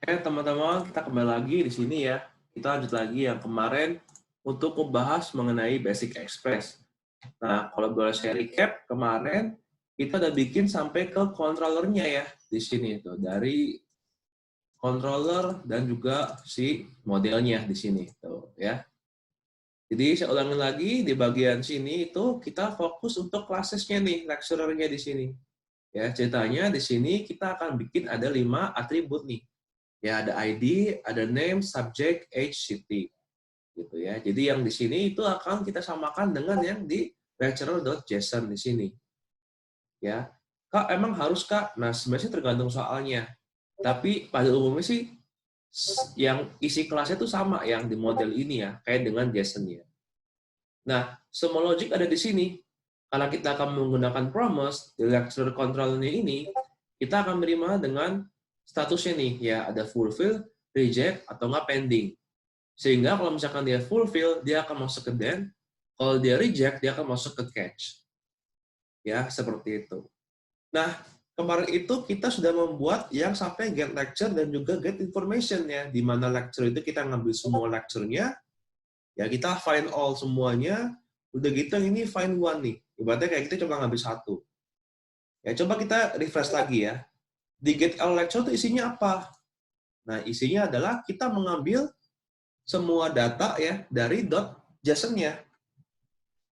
Teman-teman, kita kembali lagi di sini ya. Kita lanjut lagi yang kemarin untuk membahas mengenai Basic Express. Nah, kalau boleh saya recap, kemarin kita udah bikin sampai ke controllernya ya di sini tuh, dari controller dan juga si modelnya di sini tuh ya. Jadi saya ulangin lagi di bagian sini itu kita fokus untuk classesnya nih, lecturer-nya di sini. Ya, ceritanya di sini kita akan bikin ada 5 atribut nih. Ya, ada ID, ada name, subject, age, city. Gitu ya. Jadi yang di sini itu akan kita samakan dengan yang di lecturer.json di sini. Ya. Kak, emang harus Kak? Nah, sebenarnya tergantung soalnya. Tapi pada umumnya sih yang isi kelasnya itu sama yang di model ini ya, kayak dengan JSON-nya. Nah, semua logic ada di sini. Karena kita akan menggunakan promise di lecturer control-nya ini, kita akan menerima dengan statusnya nih, ya ada fulfill, reject, atau nggak pending. Sehingga kalau misalkan dia fulfill, dia akan masuk ke then. Kalau dia reject, dia akan masuk ke catch. Ya, seperti itu. Nah, kemarin itu kita sudah membuat yang sampai get lecture dan juga get information ya, di mana lecture itu kita ngambil semua lecture-nya, ya kita find all semuanya, udah gitu yang ini find one nih. Ibaratnya kayak kita coba ngambil satu. Ya, coba kita refresh lagi ya. Di get all lecture itu isinya apa? Nah, isinya adalah kita mengambil semua data ya dari .json-nya.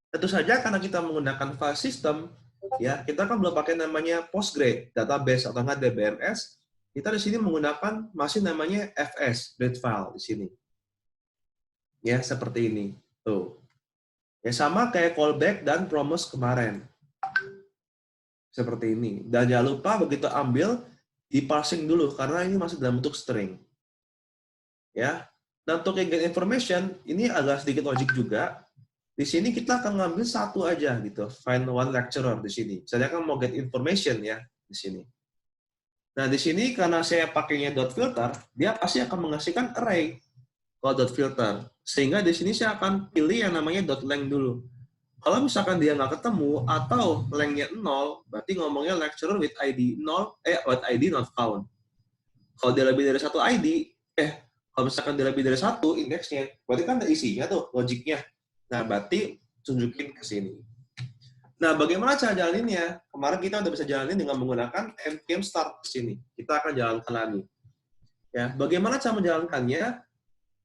Tentu saja karena kita menggunakan file system, ya kita kan belum pakai namanya Postgre, database atau nggak DBMS. Kita di sini menggunakan masih namanya FS, read file di sini. Ya, seperti ini. Tuh. Ya sama kayak callback dan promise kemarin. Seperti ini. Dan jangan lupa begitu ambil, di parsing dulu karena ini masih dalam bentuk string. Ya. Dan untuk get information, ini agak sedikit logic juga. Di sini kita akan ngambil satu aja gitu, find one lecturer di sini. Saya kan mau get information ya di sini. Nah di sini karena saya pakainya dot filter, dia pasti akan menghasilkan array kalau dot filter. Sehingga di sini saya akan pilih yang namanya dot length dulu. Kalau misalkan dia nggak ketemu atau lengthnya 0, berarti ngomongnya lecturer with ID 0, with ID not found. Kalau dia lebih dari satu ID, kalau misalkan dia lebih dari satu indeksnya, berarti kan ada isinya tuh, logiknya. Nah, berarti tunjukin ke sini. Nah, bagaimana cara jalaninnya? Kemarin kita udah bisa jalanin dengan menggunakan npm start di sini. Kita akan jalankan lagi. Ya, bagaimana cara menjalankannya?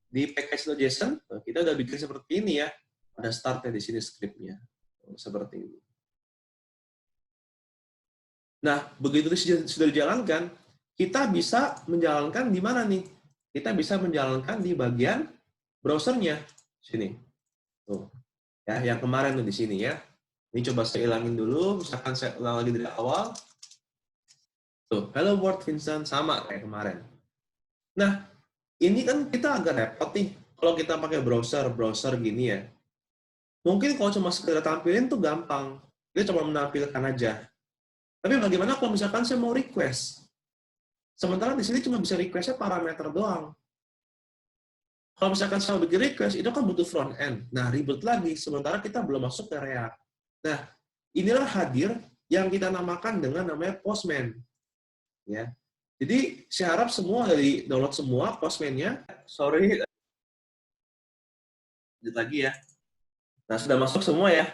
Di package.json, kita udah bikin seperti ini ya. Ada startnya di sini scriptnya. Seperti ini. Nah, begitu sudah dijalankan, kita bisa menjalankan di mana nih? Kita bisa menjalankan di bagian browsernya. Sini. Tuh. Ya, yang kemarin tuh di sini ya. Ini coba saya ilangin dulu, misalkan saya ulang lagi dari awal. Tuh, hello world Vincent, sama kayak kemarin. Nah, ini kan kita agak repot nih, kalau kita pakai browser gini ya. Mungkin kalau cuma sekedar tampilin tuh gampang, dia cuma menampilkan aja. Tapi bagaimana kalau misalkan saya mau request? Sementara di sini cuma bisa request-nya parameter doang. Kalau misalkan saya bikin request, itu kan butuh front end. Nah, ribet lagi, sementara kita belum masuk ke React. Nah, inilah hadir yang kita namakan dengan namanya Postman. Ya. Jadi, saya harap semua dari download semua Postman-nya. Sorry, lanjut lagi ya. Nah, sudah masuk semua ya.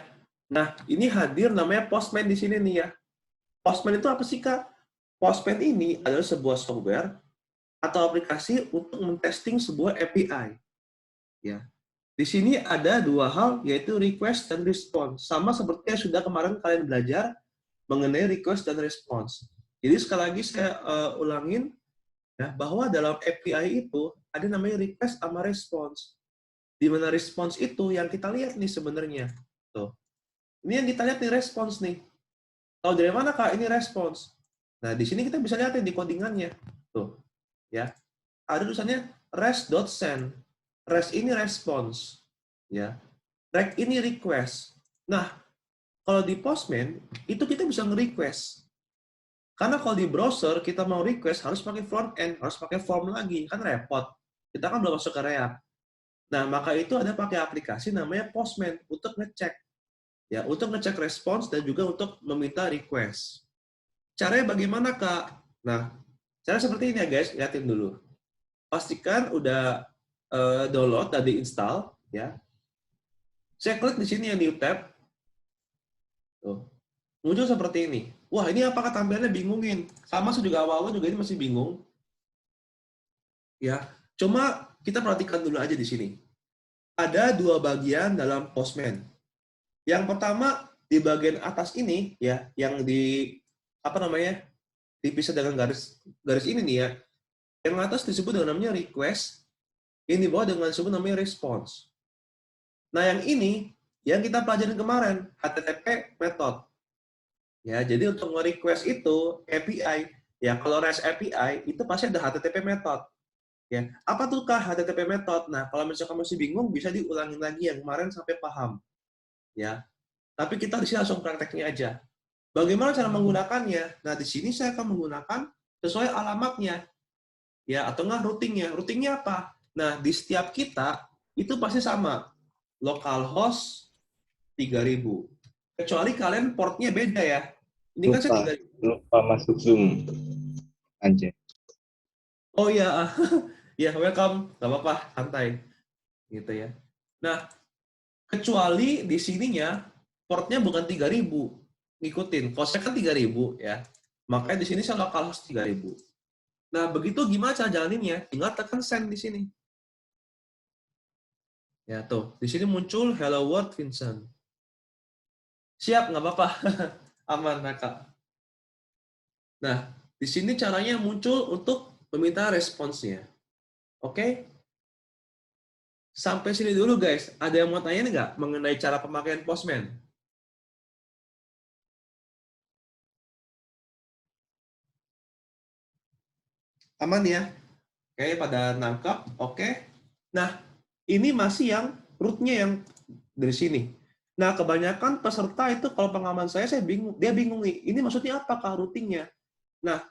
Nah, ini hadir namanya Postman di sini nih ya. Postman itu apa sih, Kak? Postman ini adalah sebuah software atau aplikasi untuk mentesting sebuah API. Ya. Di sini ada dua hal, yaitu request dan response. Sama seperti yang sudah kemarin kalian belajar mengenai request dan response. Jadi sekali lagi saya ulangin, ya, bahwa dalam API itu ada namanya request sama response. Di mana response itu yang kita lihat nih sebenarnya. Tuh. Ini yang kita lihat nih response nih. Tahu dari mana Kak ini response? Nah, di sini kita bisa lihat di codingannya. Tuh. Ya. Ada tulisannya res.send. Res ini response. Ya. Rec ini request. Nah, kalau di Postman, itu kita bisa nge-request. Karena kalau di browser, kita mau request harus pakai front end, harus pakai form lagi. Kan repot. Kita kan belum masuk ke React. Nah, maka itu ada pakai aplikasi namanya Postman untuk ngecek. Ya, untuk ngecek response dan juga untuk meminta request. Caranya bagaimana, Kak? Nah, cara seperti ini ya, guys. Lihatin dulu. pastikan udah download dan diinstal, ya. Saya klik di sini yang new tab, tuh, muncul seperti ini. Wah, ini apakah tampilannya bingungin? Sama saya juga awal-awal juga ini masih bingung, ya. Cuma kita perhatikan dulu aja di sini. Ada dua bagian dalam Postman. Yang pertama di bagian atas ini, ya, yang di apa namanya dipisah dengan garis garis ini nih ya. Yang atas disebut dengan namanya request, yang di bawah dengan disebut namanya response. Nah, yang ini yang kita pelajarin kemarin, HTTP method. Ya, jadi untuk nge-request itu API, ya kalau REST API itu pasti ada HTTP method. Ya, apa tuh kah HTTP method? Nah, kalau misalnya kamu masih bingung bisa diulangin lagi yang kemarin sampai paham. Ya. Tapi kita di sini langsung prakteknya aja. Bagaimana cara menggunakannya? Nah, di sini saya akan menggunakan sesuai alamatnya. Ya, atau enggak routingnya. Routingnya apa? Nah, di setiap kita itu pasti sama. Localhost 3000. Kecuali kalian portnya beda ya. Ini kan saya 3000. Lupa masuk Zoom aja. Oh ya, ya welcome. Gak apa-apa, santai. Gitu ya. Nah, kecuali di sininya portnya bukan 3000. Ngikutin. Kalau saya kan 3000 ya. Makanya di sini saya localhost 3000. Nah, begitu gimana cara jalaninnya? Tinggal tekan send di sini. Ya, tuh. Di sini muncul Hello World Vincent. Siap, nggak apa-apa. Aman, Kak. Nah, di sini caranya muncul untuk meminta responsnya. Oke? Sampai sini dulu, guys. Ada yang mau tanya nggak mengenai cara pemakaian Postman? Aman ya? Oke, pada nangkap. Oke. Nah, ini masih yang root-nya yang dari sini. Nah, kebanyakan peserta itu kalau pengalaman saya bingung. Dia bingung nih, ini maksudnya apakah routingnya? Nah,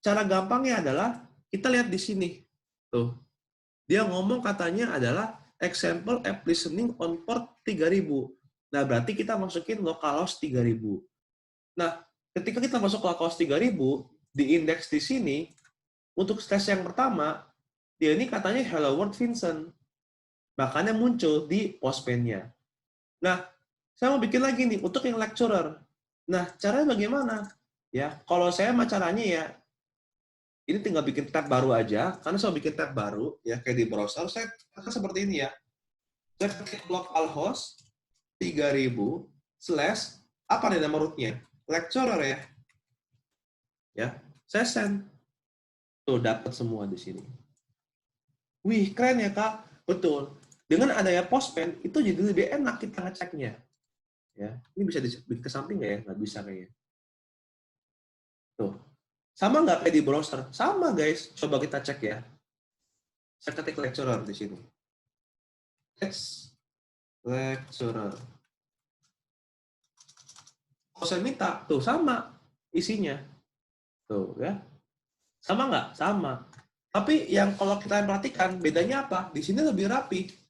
cara gampangnya adalah kita lihat di sini. Tuh. Dia ngomong katanya adalah example app listening on port 3000. Nah, berarti kita masukin localhost 3000. Nah, ketika kita masuk localhost 3000, di indeks di sini, untuk stage yang pertama, dia ini katanya Hello World Vincent. Makanya muncul di Postman-nya. Nah, saya mau bikin lagi nih untuk yang lecturer. Nah, caranya bagaimana? Ya, kalau saya mah caranya ya, ini tinggal bikin tab baru aja. Karena saya bikin tab baru, ya kayak di browser, saya akan seperti ini ya. Saya ketik localhost 3000 slash apa nih nama rootnya? Lecturer ya. Ya, saya send. Tuh dapat semua di sini. Wih, keren ya Kak. Betul. Dengan adanya Postman itu jadi lebih enak kita ngeceknya. Ya, ini bisa ke samping nggak ya? Nggak bisa kayaknya. Tuh. Sama nggak kayak di browser? Sama guys. Coba kita cek ya. Saya ketik lecturer di sini. Lecturer. Kalau saya minta, tuh sama isinya. Tuh ya. Sama nggak? Sama. Tapi yang kalau kita perhatikan, bedanya apa? Di sini lebih rapi.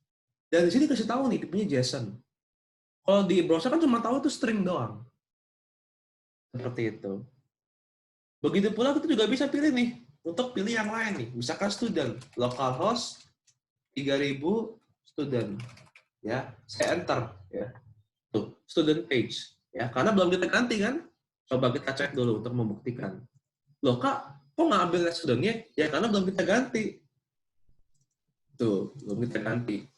Dan di sini kasih tahu nih, tipenya JSON. Kalau di browser kan cuma tahu itu string doang. Seperti itu. Begitu pula kita juga bisa pilih nih, untuk pilih yang lain nih. Misalkan student, localhost 3000 student. Ya, saya enter ya. Tuh, student page. Ya, karena belum kita ganti kan? Coba kita cek dulu untuk membuktikan. Loh Kak, kok nggak ambil studentnya? Ya karena belum kita ganti. Tuh, belum kita ganti.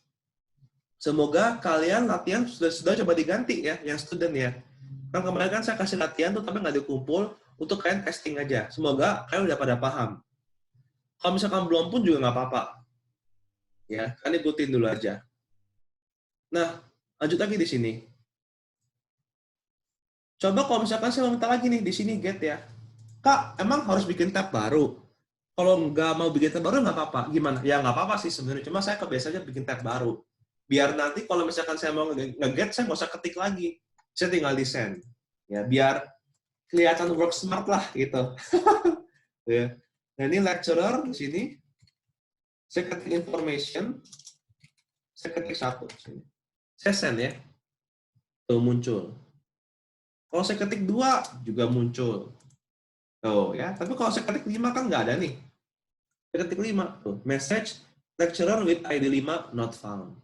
Semoga kalian latihan sudah coba diganti ya, yang student ya. Kan kemarin kan saya kasih latihan tuh tapi nggak dikumpul, untuk kalian testing aja. Semoga kalian udah pada paham. Kalau misalkan belum pun juga nggak apa-apa. Ya, kalian ikutin dulu aja. Nah, lanjut lagi di sini. Coba kalau misalkan saya minta lagi nih di sini get ya. Kak, emang harus bikin tab baru? Kalau nggak mau bikin tab baru nggak apa-apa. Gimana? Ya nggak apa-apa sih sebenarnya. Cuma saya kebiasaannya bikin tab baru. Biar nanti kalau misalkan saya mau nge-get, saya nggak usah ketik lagi. Saya tinggal di send. Ya, biar kelihatan work smart lah gitu. Ya. Nah ini lecturer di sini. Saya ketik information. Saya ketik satu. Saya send ya. Tuh muncul. Kalau saya ketik 2 juga muncul. Tuh ya. Tapi kalau saya ketik 5 kan nggak ada nih. Saya ketik 5 tuh, message lecturer with ID 5 not found.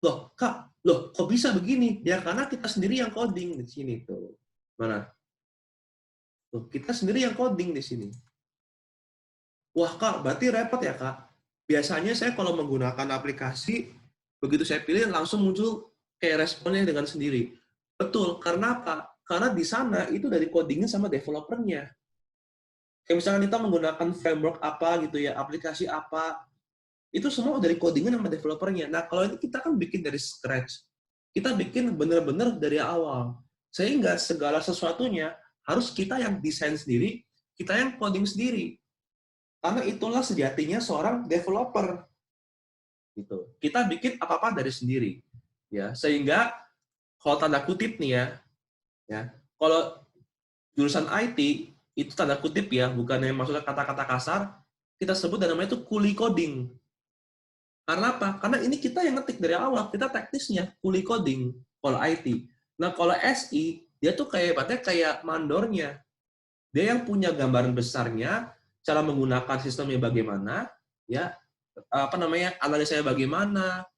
Loh, Kak, loh kok bisa begini? Ya karena kita sendiri yang coding di sini tuh. Mana? Tuh, kita sendiri yang coding di sini. Wah, Kak, berarti repot ya, Kak? Biasanya saya kalau menggunakan aplikasi, begitu saya pilih langsung muncul kayak responnya dengan sendiri. Betul, karena apa? Karena di sana itu dari codingnya sama developernya. Kayak misalnya kita menggunakan framework apa gitu ya, aplikasi apa, itu semua dari codingan sama developernya. Nah, kalau ini kita kan bikin dari scratch. Kita bikin benar-benar dari awal. Sehingga segala sesuatunya harus kita yang desain sendiri, kita yang coding sendiri. Karena itulah sejatinya seorang developer. Gitu. Kita bikin apa-apa dari sendiri. Ya, sehingga kalau tanda kutip nih ya, kalau jurusan IT itu tanda kutip ya, bukan yang maksudnya kata-kata kasar, kita sebut dan namanya itu kuli coding. Karena apa? Karena ini kita yang ngetik dari awal, kita teknisnya kuli coding kalau IT. Nah, kalau SI dia tuh kayak mandornya. Dia yang punya gambaran besarnya, cara menggunakan sistemnya bagaimana, ya, analisanya bagaimana,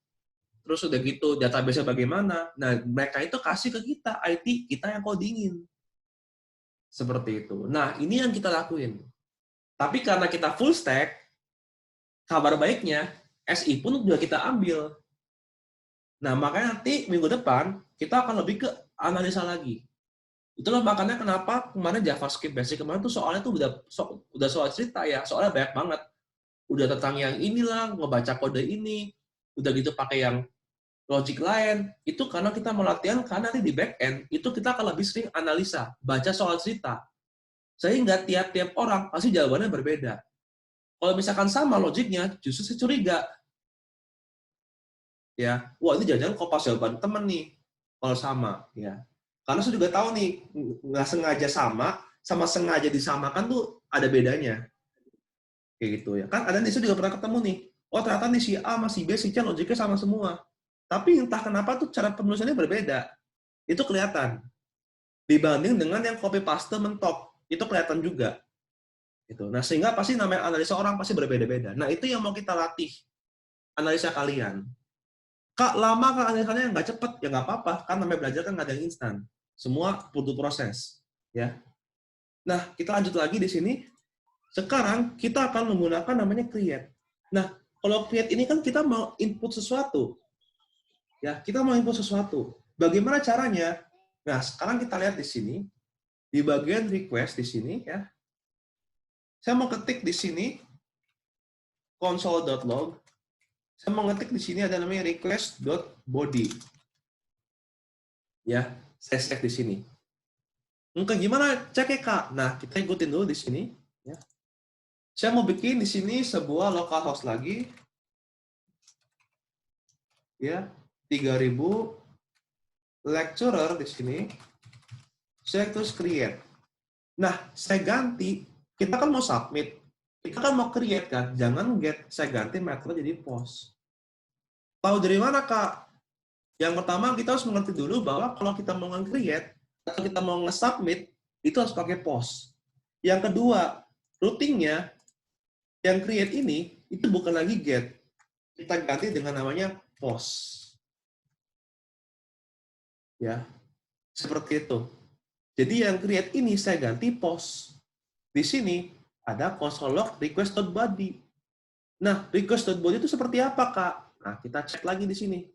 terus udah gitu database-nya bagaimana. Nah, mereka itu kasih ke kita, IT, kita yang codingin. Seperti itu. Nah, ini yang kita lakuin. Tapi karena kita full stack, kabar baiknya, SI pun juga kita ambil. Nah, makanya nanti minggu depan, kita akan lebih ke analisa lagi. Itulah makanya kenapa kemarin JavaScript Basic kemarin tuh soalnya tuh udah soal cerita ya, soalnya banyak banget. Udah tentang yang inilah, ngebaca kode ini, udah gitu pakai yang logic lain, itu karena kita mau latihan, karena nanti di back end, itu kita akan lebih sering analisa, baca soal cerita. Sehingga tiap-tiap orang pasti jawabannya berbeda. Kalau misalkan sama logiknya, justru saya curiga. Ya, wah ini jangan-jangan kopas jawaban temen nih, kalau sama. Ya, karena saya juga tahu nih, nggak sengaja sama sengaja disamakan tuh ada bedanya. Kayak gitu ya. Kan ada nih, saya juga pernah ketemu nih, oh ternyata nih si A sama si B, si C logiknya sama semua. Tapi entah kenapa tuh cara penulisannya berbeda. Itu kelihatan. Dibanding dengan yang copy paste mentok, itu kelihatan juga. Gitu. Nah, sehingga pasti namanya analisa orang pasti berbeda-beda. Nah, itu yang mau kita latih, analisa kalian. Kak, lama kan analisanya nggak cepet, ya nggak apa-apa. Kan namanya belajar kan nggak ada yang instan. Semua butuh proses. Ya. Nah, kita lanjut lagi di sini. Sekarang kita akan menggunakan namanya create. Nah, kalau create ini kan kita mau input sesuatu. Ya, kita mau input sesuatu. Bagaimana caranya? Nah, sekarang kita lihat di sini, di bagian request di sini ya. Saya mau ketik di sini console.log. Saya mau ngetik di sini ada namanya request.body. Ya, saya cek di sini. Mungkin gimana ceknya, Kak? Nah, kita ikutin dulu di sini ya. Saya mau bikin di sini sebuah localhost lagi. Ya, 3000 lecturer di sini. Saya terus create. Nah, saya ganti, kita kan mau submit, kita kan mau create kan, jangan get, saya ganti method jadi post. Tahu dari mana, Kak? Yang pertama, kita harus mengerti dulu bahwa kalau kita mau nge-create, atau kita mau nge-submit, itu harus pakai post. Yang kedua, routingnya, yang create ini, itu bukan lagi get. Kita ganti dengan namanya post. Ya, seperti itu. Jadi yang create ini saya ganti post. Di sini ada console log request.body. Nah, request.body itu seperti apa, Kak? Nah, kita cek lagi di sini.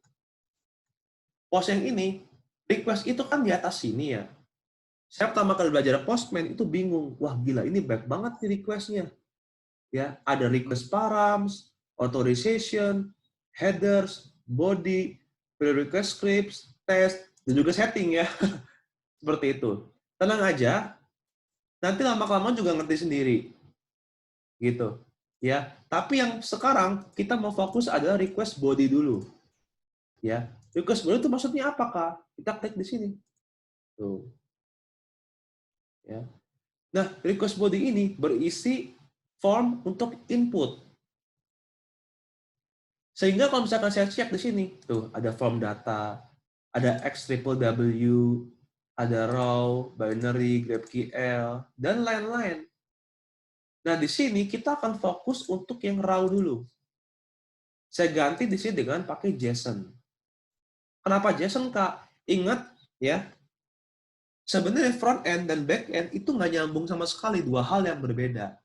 Post yang ini, request itu kan di atas sini ya. Saya pertama kali belajar Postman itu bingung. Wah, gila, ini banyak banget nih request-nya. Ya, ada request params, authorization, headers, body, pull request scripts, test, dan juga setting ya. Seperti itu. Tenang aja, nanti lama-kelamaan juga ngerti sendiri. Gitu. Ya, tapi yang sekarang kita mau fokus adalah request body dulu. Ya, request body itu maksudnya apa, Kak? Kita klik di sini. Tuh. Ya. Nah, request body ini berisi form untuk input. Sehingga kalau misalkan saya cek di sini, tuh ada form data, ada XWW, ada raw, binary, GraphQL, dan lain-lain. Nah, di sini kita akan fokus untuk yang raw dulu. Saya ganti di sini dengan pakai JSON. Kenapa JSON, Kak? Ingat, ya, sebenarnya front end dan back end itu nggak nyambung sama sekali, dua hal yang berbeda.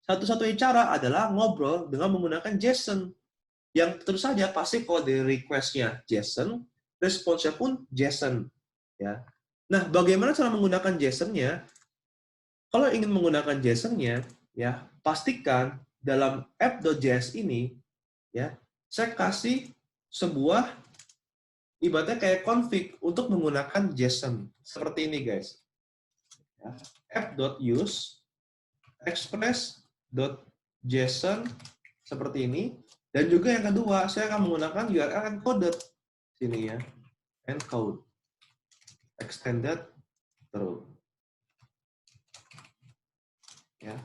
Satu-satunya cara adalah ngobrol dengan menggunakan JSON. Yang tentu saja pasti kalau di request-nya JSON, responsnya pun JSON. Ya. Nah, bagaimana cara menggunakan JSON-nya? Kalau ingin menggunakan JSON-nya, ya, pastikan dalam app.js ini, ya, saya kasih sebuah ibaratnya kayak config untuk menggunakan JSON. Seperti ini, guys. Ya, app.use express.json seperti ini. Dan juga yang kedua, saya akan menggunakan URL encoded. Sini ya, encode. Extended terus. Ya.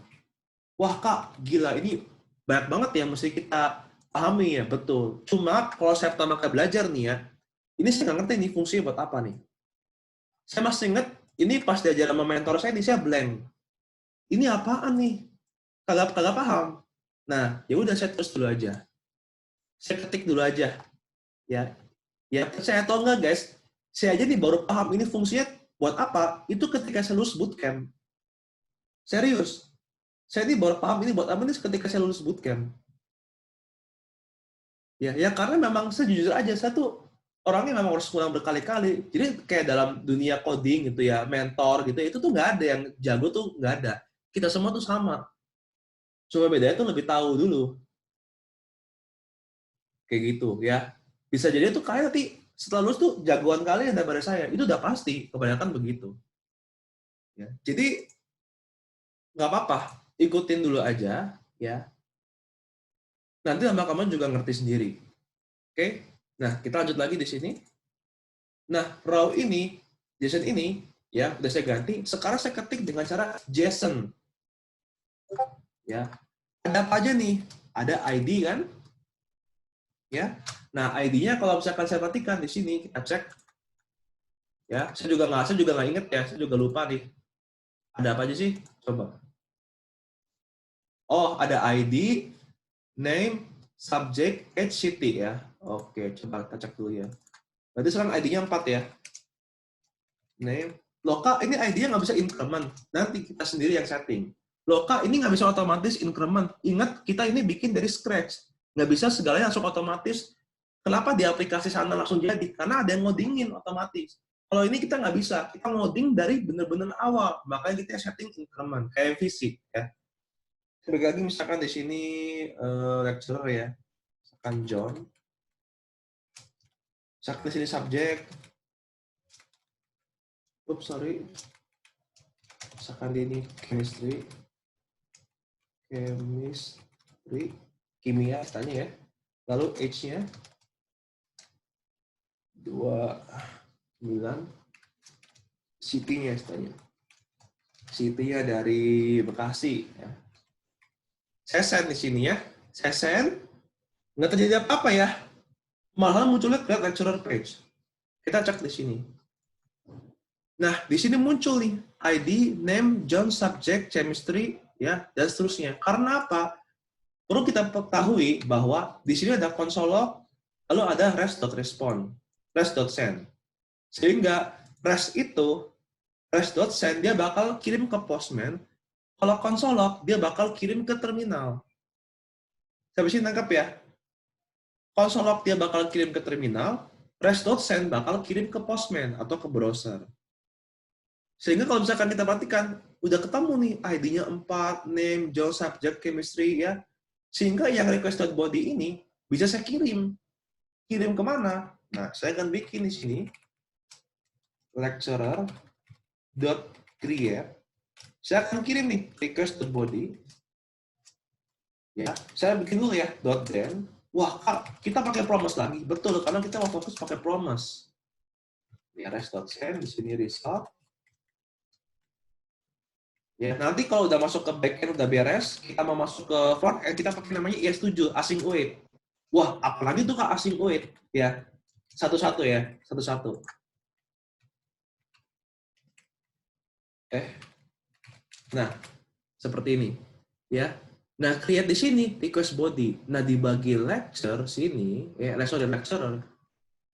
Wah, Kak, gila, ini banyak banget ya mesti kita pahami ya, betul. Cuma kalau saya pertama kali belajar nih ya, ini saya nggak ngerti nih fungsinya buat apa nih. Saya masih ingat, ini pas diajar sama mentor saya, ini saya blank. Ini apaan nih? Kagak paham. Nah, ya udah saya terus dulu aja. Saya ketik dulu aja. Ya, ya percaya atau enggak guys, saya aja nih baru paham ini fungsinya buat apa. Itu ketika saya lulus bootcamp. Serius. Saya ini baru paham ini buat apa nih ketika saya lulus bootcamp. Ya karena memang sejujur aja saya tuh orangnya memang harus ngulang berkali-kali. Jadi kayak dalam dunia coding gitu ya, mentor gitu, itu tuh nggak ada yang jago tuh nggak ada. Kita semua tuh sama. Cuma bedanya tuh lebih tahu dulu. Kayak gitu ya. Bisa jadi tuh kalian nanti setelah lulus tuh jagoan kalian daripada saya. Itu udah pasti, kebanyakan begitu. Ya. Jadi nggak apa-apa, ikutin dulu aja ya. Nanti lama kamu juga ngerti sendiri. Oke? Nah, kita lanjut lagi di sini. Nah, raw ini, JSON ini, ya, udah saya ganti. Sekarang saya ketik dengan cara JSON. Ya. Ada apa aja nih? Ada ID kan? Ya. Nah, ID-nya kalau misalkan saya perhatikan di sini, kita cek. Ya, saya juga nggak inget ya, saya juga lupa nih. Ada apa aja sih? Coba. Oh, ada ID, name, subject, age, city ya. Oke, coba kita cek dulu ya. Berarti sekarang ID-nya 4 ya. Name. Loka, ini ID-nya nggak bisa increment. Nanti kita sendiri yang setting. Loka, ini nggak bisa otomatis increment. Ingat, kita ini bikin dari scratch. Nggak bisa segalanya langsung otomatis. Kenapa di aplikasi sana langsung jadi? Karena ada yang ngodingin otomatis. Kalau ini kita nggak bisa. Kita ngoding dari benar-benar awal. Makanya kita setting increment. Kayak fisik. Ya. Sebagai lagi misalkan di sini lecturer ya. Misalkan John. Misalkan di sini subjek. Oops, sorry. Misalkan di ini chemistry, kimia tanya ya. Lalu age-nya 29, city-nya tanya. City-nya dari Bekasi ya. Saya send di sini ya. Saya send, nggak terjadi apa-apa ya. Malah munculnya ke lecturer page. Kita cek di sini. Nah, di sini muncul nih ID, name, John, subject, chemistry, ya, dan seterusnya. Karena apa? Perlu kita ketahui bahwa di sini ada console log, lalu ada rest.respond, rest.send. Sehingga rest.send dia bakal kirim ke Postman, kalau console log dia bakal kirim ke terminal. Sampai sini tangkap ya? Console log dia bakal kirim ke terminal, rest.send bakal kirim ke Postman atau ke browser. Sehingga kalau misalkan kita perhatikan, udah ketemu nih ID-nya 4, name, job, subject, chemistry, ya. Sehingga yang request.body ini bisa saya kirim. Kirim kemana? Nah, saya akan bikin di sini lecturer.create. Saya akan kirim nih request.body. Ya, saya bikin dulu ya .then. Wah, Kak, kita pakai promise lagi. Betul, karena kita mau fokus pakai promise. Ya, rest.send di sini result. Ya, nanti kalau udah masuk ke backend udah beres, kita mau masuk ke front end, kita pakai namanya IS7, async await. Wah, apalagi tuh Kak async await? Ya, satu-satu ya, satu-satu. Nah, seperti ini. Ya. Nah, create di sini request body. Nah, dibagi lecture sini, ya, lecture dan lecturer.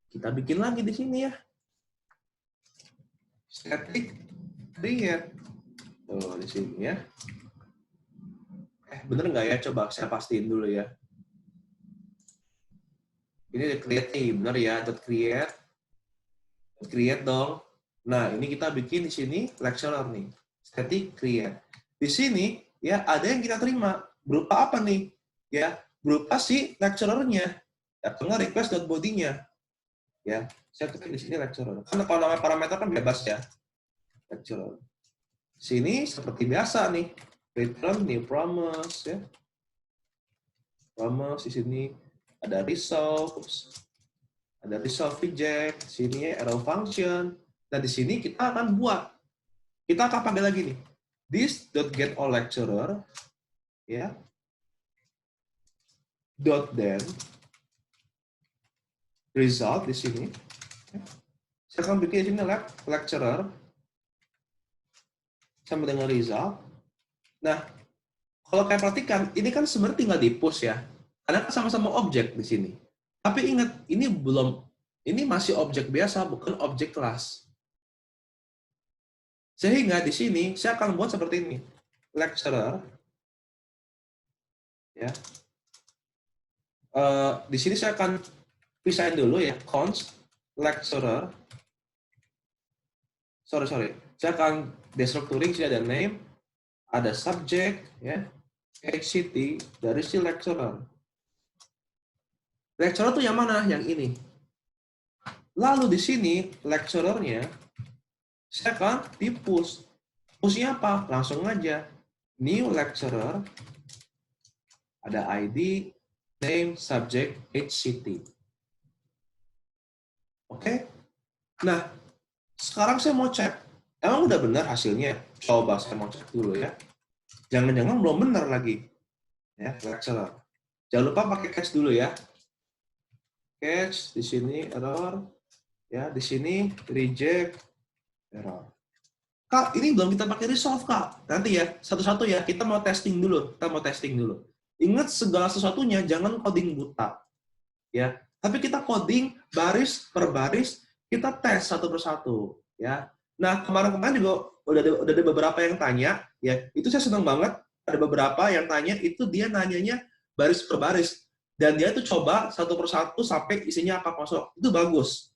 Kita bikin lagi di sini ya. Static create. Tuh, di sini ya. Bener nggak ya? Coba saya pastiin dulu ya. Ini create nih, bener ya. .create. Create dong. Nah, ini kita bikin di sini lecturer nih. Static create. Di sini ya ada yang kita terima. Berupa apa nih? Ya, berupa si lecturer-nya. Atau nggak request.body-nya. Ya, saya ketik di sini lecturer. Karena kalau namanya parameter kan bebas ya. Lecturer. Sini seperti biasa nih. Return new promise ya. Promise di sini ada result, ada result reject, sini arrow function. Nah, di sini kita akan buat. Kita akan pakai lagi nih. This.getAllLecturer ya. .then result di sini. Saya akan bikin di sini lecturer sama dengan result. Nah, kalau kalian perhatikan, ini kan sebenarnya tinggal di push ya. Karena kan sama-sama objek di sini. Tapi ingat, ini masih objek biasa, bukan objek kelas. Sehingga di sini saya akan buat seperti ini. Lecturer. Ya. Di sini saya akan pisahin dulu ya. Const lecturer. Sorry. Saya akan destructuring, sini ada name, ada subject, ya, HCT dari si lecturer. Lecturer itu yang mana? Yang ini. Lalu di sini lecturer-nya saya akan di push. Push-nya apa? Langsung aja. New lecturer, ada ID, name, subject, HCT. Oke? Nah, sekarang saya mau cek. Emang udah benar hasilnya? Coba saya mau cek dulu ya. Jangan-jangan belum benar lagi. Ya, lecturer. Jangan lupa pakai catch dulu ya. Catch, di sini error. Ya, di sini reject, error. Kak, ini belum kita pakai resolve, Kak. Nanti ya, satu-satu ya. Kita mau testing dulu. Ingat segala sesuatunya, jangan coding buta. Ya, tapi kita coding baris per baris, kita tes satu persatu. Ya. Nah, kemarin-kemarin juga udah ada beberapa yang tanya. Ya, itu saya senang banget. Ada beberapa yang tanya, itu dia nanyanya baris per baris. Dan dia itu coba satu persatu sampai isinya apa masuk. Itu bagus.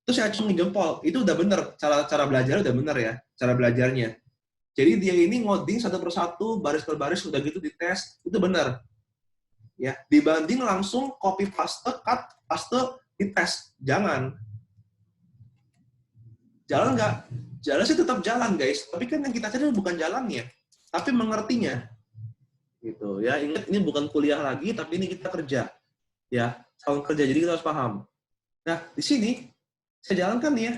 Terus saya acungin jempol, itu udah bener, cara belajar udah bener ya, cara belajarnya. Jadi dia ini ngoding satu persatu, baris per baris, udah gitu dites, itu bener. Ya, dibanding langsung copy paste, cut, paste, dites. Jangan. Jalan nggak? Jalan sih tetap jalan, guys. Tapi kan yang kita cari bukan jalannya, tapi mengertinya. Gitu ya. Ingat, ini bukan kuliah lagi, tapi ini kita kerja. Ya, tahun kerja, jadi kita harus paham. Nah, di sini saya jalankan nih ya.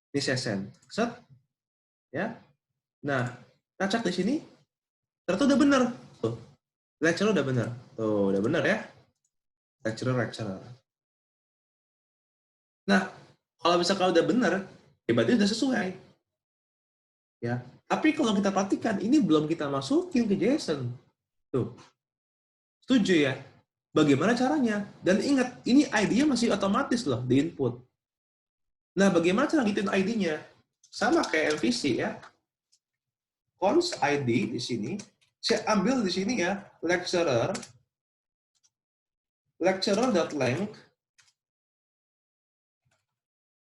Ini saya send. Set. Ya. Nah, cek di sini. Ternyata udah bener. Tuh. Lecture udah bener. Tuh, udah bener ya. Lecturer. Nah, kalau misalkan udah bener, ya berarti udah sesuai. Ya. Tapi kalau kita perhatikan, ini belum kita masukin ke JSON. Tuh. Setuju ya? Bagaimana caranya? Dan ingat, ini ID-nya masih otomatis loh di input. Nah, bagaimana cara ngikutin ID-nya? Sama kayak MVC ya. Const ID di sini, saya ambil di sini ya, lecturer.length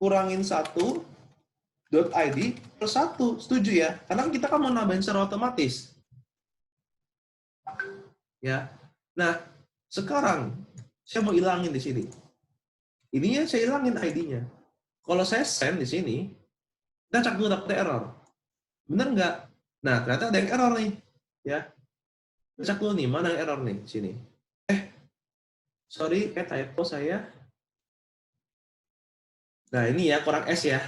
kurangin 1.id per 1. Setuju ya? Karena kita kan mau nambahin secara otomatis. Ya. Nah, sekarang saya mau hilangin di sini. Ininya saya hilangin ID-nya. Kalau saya send di sini, kita cek dulu dapet error. Bener nggak? Nah, ternyata ada yang error nih. Ya. Kita cek dulu nih, mana yang error nih? Sini. Sorry, kayak typo saya. Nah, ini ya, kurang S ya.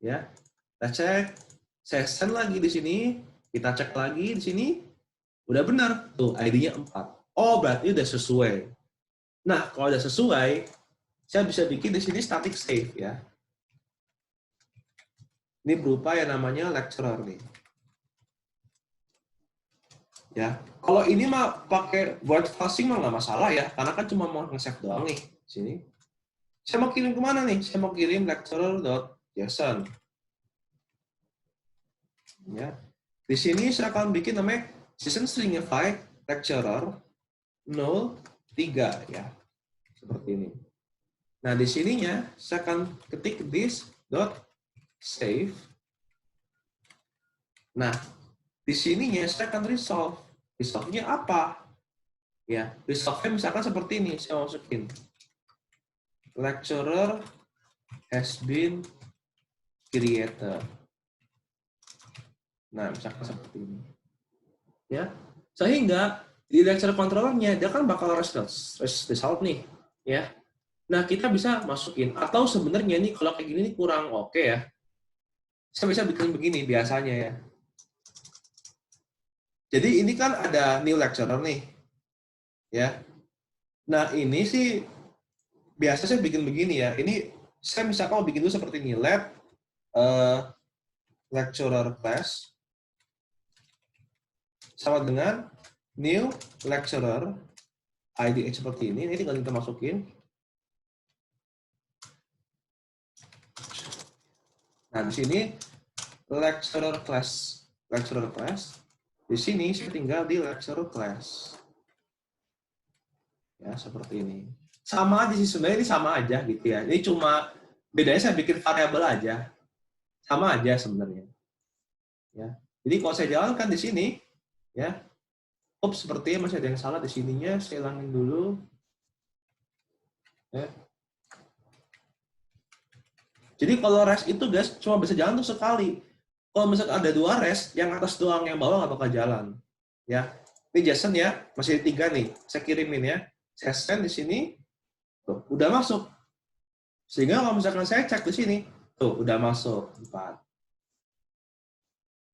Ya. Kita cek. Saya send lagi di sini. Kita cek lagi di sini. Udah benar. Tuh, ID-nya 4. Oh, berarti udah sesuai. Nah, kalau udah sesuai, saya bisa bikin di sini static save ya. Ini berupa yang namanya lecturer nih. Ya, kalau ini mah pakai void flashing mah nggak masalah ya, karena kan cuma mau nge-save doang nih. Sini. Saya mau kirim kemana nih? Saya mau kirim lecturer.json. Ya. Di sini saya akan bikin namanya session stringify lecturer 03 ya. Seperti ini. Nah, di sininya saya akan ketik this dot save. Nah, di sininya saya akan resolve. Resolve-nya apa? Ya, resolve-nya misalkan seperti ini, saya masukin. Lecturer has been created. Nah, misalkan seperti ini. Ya. Sehingga di lecture controller-nya dia kan bakal result nih, ya. Nah, kita bisa masukin atau sebenarnya nih kalau kayak gini nih kurang oke ya. Saya bisa bikin begini biasanya ya. Jadi ini kan ada new lecturer nih. Ya. Nah, ini sih biasa saya bikin begini ya. Ini saya misalkan mau bikin dulu seperti ini, lab lecturer class sama dengan new lecturer ID seperti ini tinggal kita masukin. Nah, di sini lecturer class. Di sini saya tinggal di lecturer class. Ya, seperti ini. Sama aja sih, sebenarnya ini sama aja gitu ya. Ini cuma bedanya saya bikin variabel aja. Sama aja sebenarnya. Ya. Jadi kalau saya jalankan di sini, ya, sepertinya masih ada yang salah di sininya. Saya hilangin dulu. Ya. Jadi kalau rest itu guys cuma bisa jalan tuh sekali. Kalau misalkan ada 2 rest, yang atas doang, yang bawah nggak bakal jalan. Ya, ini JSON ya, masih 3 nih. Saya kirimin ya. Saya send di sini, tuh, udah masuk. Sehingga kalau misalkan saya cek di sini, tuh udah masuk 4.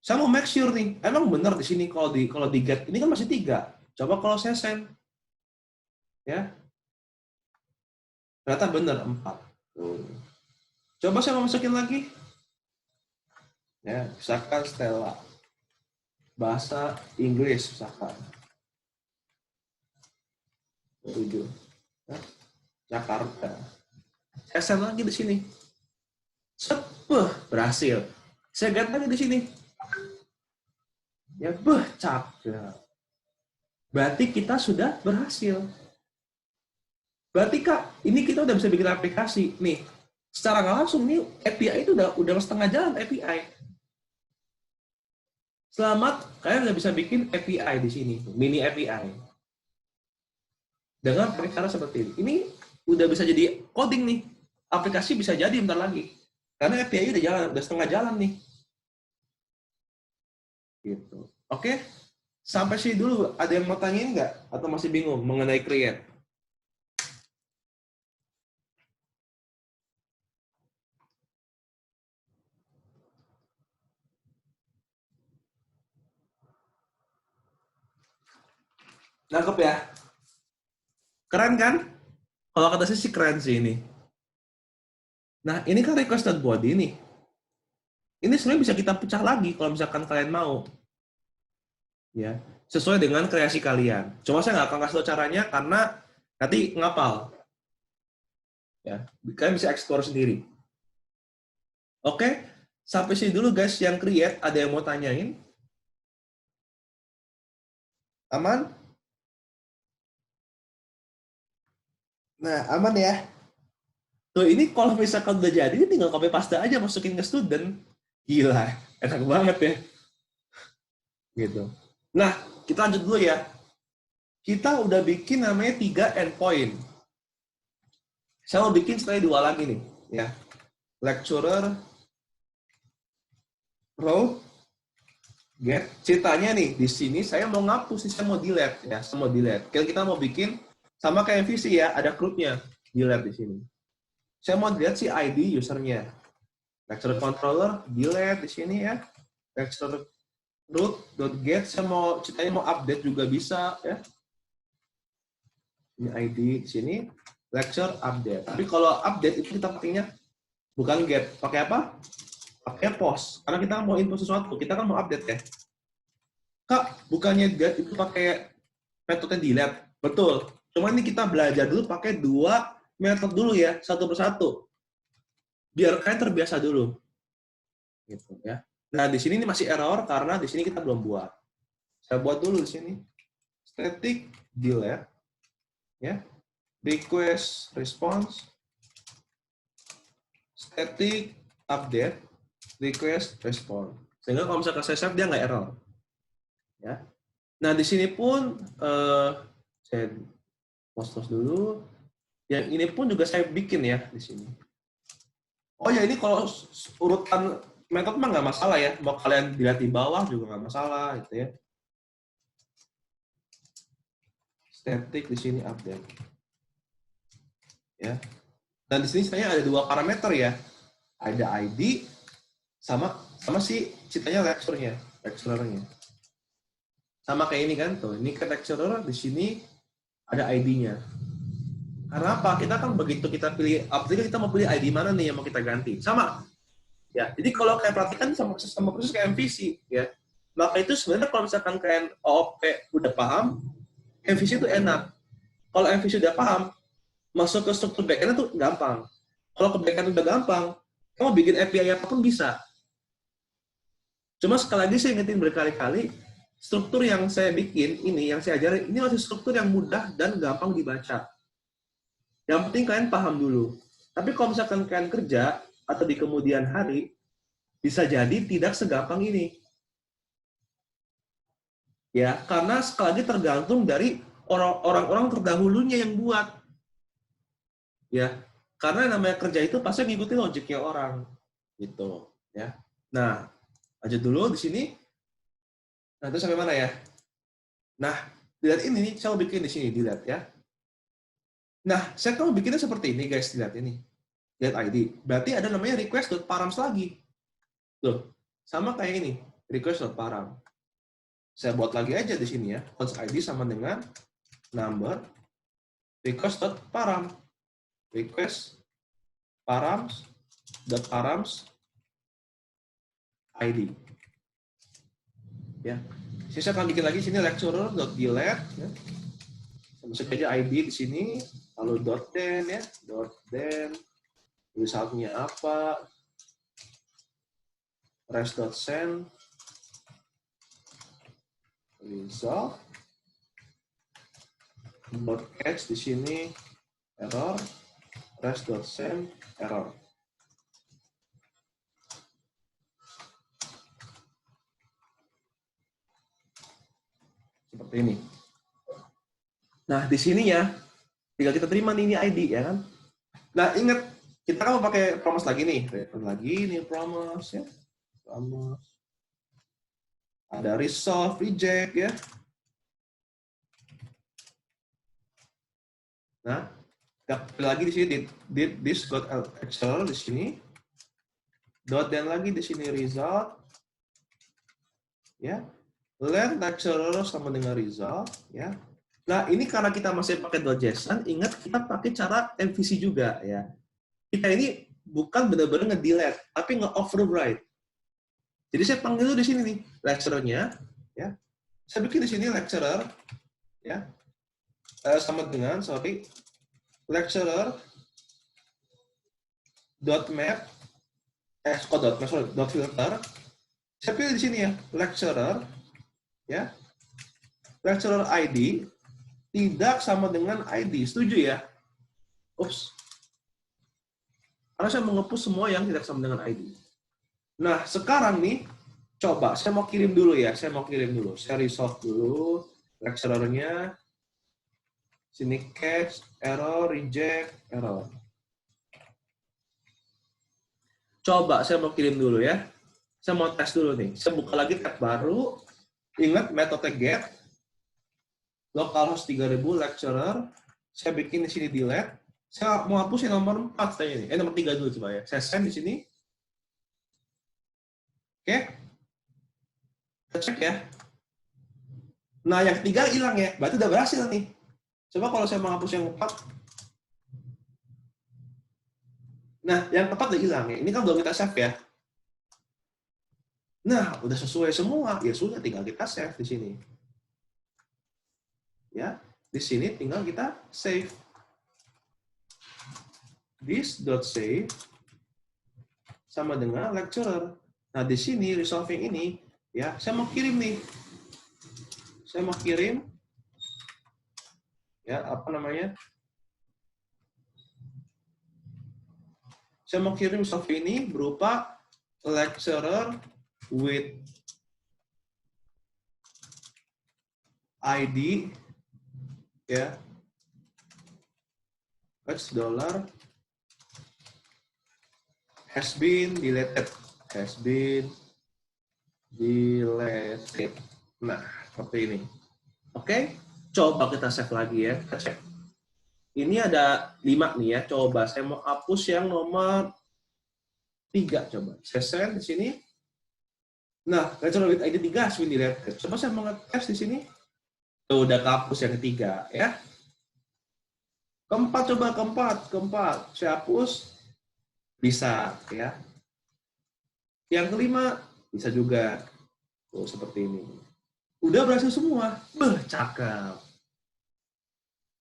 Saya mau make sure nih, emang benar di sini kalau di get ini kan masih 3. Coba kalau saya send, ya, ternyata benar 4. Tuh. Coba saya mau masukin lagi, ya, misalkan Stella, bahasa Inggris misalkan, 7, ya, Jakarta. Saya send lagi di sini, berhasil. Saya get lagi di sini. Ya, cakep. Berarti kita sudah berhasil. Berarti Kak, ini kita udah bisa bikin aplikasi. Nih, secara nggak langsung nih API itu udah setengah jalan API. Selamat, kalian udah bisa bikin API di sini, mini API. Dengan pakai cara seperti ini. Ini udah bisa jadi coding nih. Aplikasi bisa jadi bentar lagi. Karena API udah jalan, udah setengah jalan nih. Gitu. Oke, sampai sini dulu. Ada yang mau tanyain nggak? Atau masih bingung mengenai create? Nangkep ya? Keren kan? Kalau kata saya sih keren sih ini. Nah, ini kan requested body nih. Ini sebenarnya bisa kita pecah lagi kalau misalkan kalian mau. Ya, sesuai dengan kreasi kalian. Cuma saya nggak akan kasih tau caranya karena nanti ngapal. Ya, kalian bisa explore sendiri. Oke, sampai sini dulu guys yang create. Ada yang mau tanyain? Aman? Nah, aman ya. Tuh, ini kalau misalkan udah jadi, ini tinggal copy paste aja masukin ke student. Gila, enak banget ya. Gitu. Nah, kita lanjut dulu ya. Kita udah bikin namanya 3 endpoint. Saya mau bikin sekali 2 lagi nih, ya. Lecturer, row, get. Ceritanya nih, di sini saya mau ngapus, saya mau delete ya, saya mau delete. Kita mau bikin sama kayak MVC ya, ada grupnya, delete di sini. Saya mau delete si ID usernya. Lecturer controller, delete di sini ya. Lecturer root.get, saya mau ceritanya mau update juga bisa ya. Ini ID di sini, lecture update. Tapi kalau update itu kita pakainya bukan get, pakai apa? Pakai post. Karena kita mau input sesuatu, kita kan mau update ya. Kak, bukannya itu pakai metode delete? Betul. Cuma ini kita belajar dulu pakai dua metode dulu ya, satu persatu. Biar kalian terbiasa dulu. Gitu ya. Nah, di sini ini masih error karena di sini kita belum buat. Saya buat dulu di sini. Static delete ya. Request response static update request response. Sehingga kalau misalkan saya save dia nggak error. Ya. Nah, di sini pun saya post dulu. Yang ini pun juga saya bikin ya di sini. Oh ya, ini kalau urutan metode mah nggak masalah ya. Mau kalian dilihat di bawah juga nggak masalah gitu ya. Static di sini update. Ya. Dan di sini saya ada dua parameter ya. Ada ID sama si ceritanya lecturer-nya. Sama kayak ini kan tuh. Ini kan lecturer, di sini ada ID-nya. Karena apa? Kita kan begitu kita pilih update, kita mau pilih ID mana nih yang mau kita ganti. Sama. Ya, jadi kalau kalian perhatikan sama persis kayak MVC ya. Maka itu sebenarnya kalau misalkan kalian OOP udah paham, MVC itu enak. Kalau MVC udah paham, masuk ke struktur backend itu gampang. Kalau ke backend udah gampang, kamu bikin API apapun bisa. Cuma sekali lagi saya ingetin berkali-kali, struktur yang saya bikin ini, yang saya ajarin, ini masih struktur yang mudah dan gampang dibaca. Yang penting kalian paham dulu. Tapi kalau misalkan kalian kerja, atau di kemudian hari, bisa jadi tidak segampang ini. Ya, karena sekali lagi tergantung dari orang-orang terdahulunya yang buat. Ya, karena namanya kerja itu pasti ngikutin logiknya orang. Gitu. Ya. Nah, lanjut dulu di sini. Nah, itu sampai mana ya? Nah, dilihat ini, saya mau bikin di sini, dilihat ya. Nah, saya kalau bikinnya seperti ini, guys, dilihat ini. Lihat ID. Berarti ada namanya request.params lagi. Loh, sama kayak ini, request.param. Saya buat lagi aja di sini ya. Host ID sama dengan number request.param. Request params.params ID. Ya. Saya akan bikin lagi sini lecturer.delete ya. Masuk aja ID di sini, lalu .den ya, .den resultnya apa, res.send result, .catch di sini error, res.send error. Seperti ini. Nah, di sini ya, tinggal kita terima nih ini ID ya kan. Nah, ingat kita kan mau pakai promise lagi nih, return lagi nih promise ya, promise. Ada resolve, reject ya. Nah, kita lagi di sini did this got Excel di sini. Dot dan lagi di sini result. Ya. Length lecturer sama dengan result ya. Nah, ini karena kita masih pakai .json, ingat kita pakai cara MVC juga ya. Kita ini bukan benar-benar nge-delete, tapi nge-override. Jadi saya panggil dulu di sini nih, lecturer-nya ya. Saya bikin di sini lecturer ya. Sama dengan lecturer .map .filter. Saya pilih di sini ya, lecturer ya. Lecturer ID tidak sama dengan ID. Setuju ya? Ups. Karena saya mengepus semua yang tidak sama dengan ID. Nah, sekarang nih, coba saya mau kirim dulu ya. Saya resolve dulu lecturer-nya. Sini catch, error, reject, error. Coba saya mau kirim dulu ya. Saya mau tes dulu nih. Saya buka lagi tab baru. Ingat metode get. Localhost 3000 lecturer. Saya bikin di sini delete. Saya mau hapus yang nomor 4 saya ini. Nomor 3 dulu coba ya. Saya send di sini. Oke. Kita cek ya. Nah, yang ketiga hilang ya. Berarti udah berhasil nih. Coba kalau saya mau hapus yang 4. Nah, yang 4 udah hilang ya. Ini kan belum kita save ya. Nah, udah sesuai semua, ya sudah tinggal kita save di sini. Ya, di sini tinggal kita save. This.save sama dengan lecturer. Nah, di sini resolving ini, ya, saya mau kirim nih. Saya mau kirim, ya, apa namanya? Saya mau kirim resolving ini berupa lecturer with ID, ya, $, has been deleted. Has been deleted. Nah, seperti ini. Oke, coba kita save lagi ya. Kita cek. Ini ada 5 nih ya. Coba saya mau hapus yang nomor 3. Coba saya send di sini. Nah, lecturer with ID 3 has been deleted. Coba saya mau ngetes di sini. Tuh, udah kehapus yang ketiga ya. Keempat, coba keempat. Saya hapus. Bisa ya. Yang kelima bisa juga. Tuh, seperti ini. Udah berhasil semua. Cakep.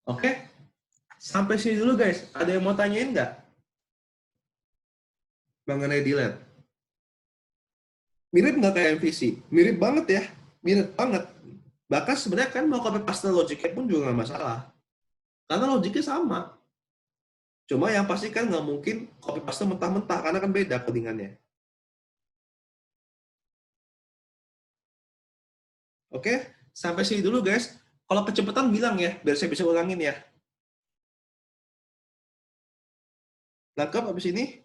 Oke. Sampai sini dulu guys. Ada yang mau tanyain nggak? Mengenai delete. Mirip nggak kayak MVC? Mirip banget ya. Mirip banget. Bahkan sebenarnya kan mau copy paste logiknya pun juga nggak masalah. Karena logiknya sama. Cuma yang pasti kan nggak mungkin copy paste mentah-mentah. Karena kan beda codingannya. Oke, sampai sini dulu guys. Kalau kecepatan bilang ya, biar saya bisa ulangin ya. Lengkap habis ini?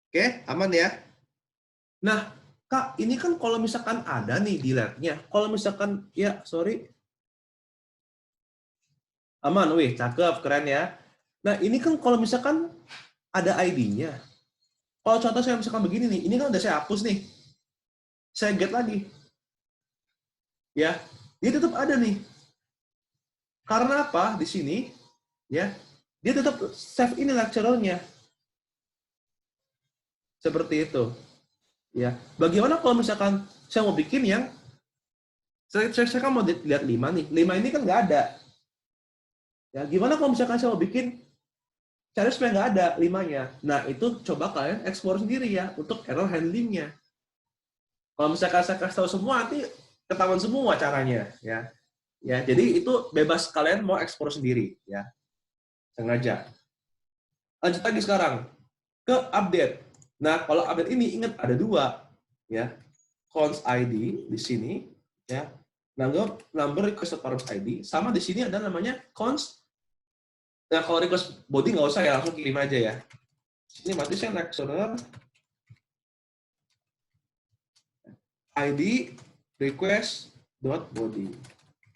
Oke, aman ya. Nah, Kak, ini kan kalau misalkan ada nih delete-nya. Kalau misalkan, ya, sorry. Aman, wih, cakep, keren ya. Nah, ini kan kalau misalkan ada ID-nya. Kalau contoh saya misalkan begini nih, ini kan udah saya hapus nih. Saya get lagi. Ya, dia tetap ada nih. Karena apa? Di sini, ya, dia tetap save ini lecturer-nya. Seperti itu. Ya, bagaimana kalau misalkan saya mau bikin yang saya kan mau lihat 5 nih. 5 ini kan nggak ada. Ya, gimana kalau misalkan saya mau bikin cari supaya nggak ada 5-nya. Nah, itu coba kalian explore sendiri ya untuk error handling-nya. Kalau misalkan saya kasih tahu semua nanti ketahuan semua caranya ya. Ya, jadi itu bebas kalian mau explore sendiri ya. Sengaja. Lanjut lagi sekarang ke update. Nah, kalau update ini ingat ada 2 ya. Const ID di sini ya. Number request forms ID sama di sini ada namanya const. Nah, kalau request body nggak usah ya, langsung kirim aja ya. Ini berarti saya lecturer ID request.body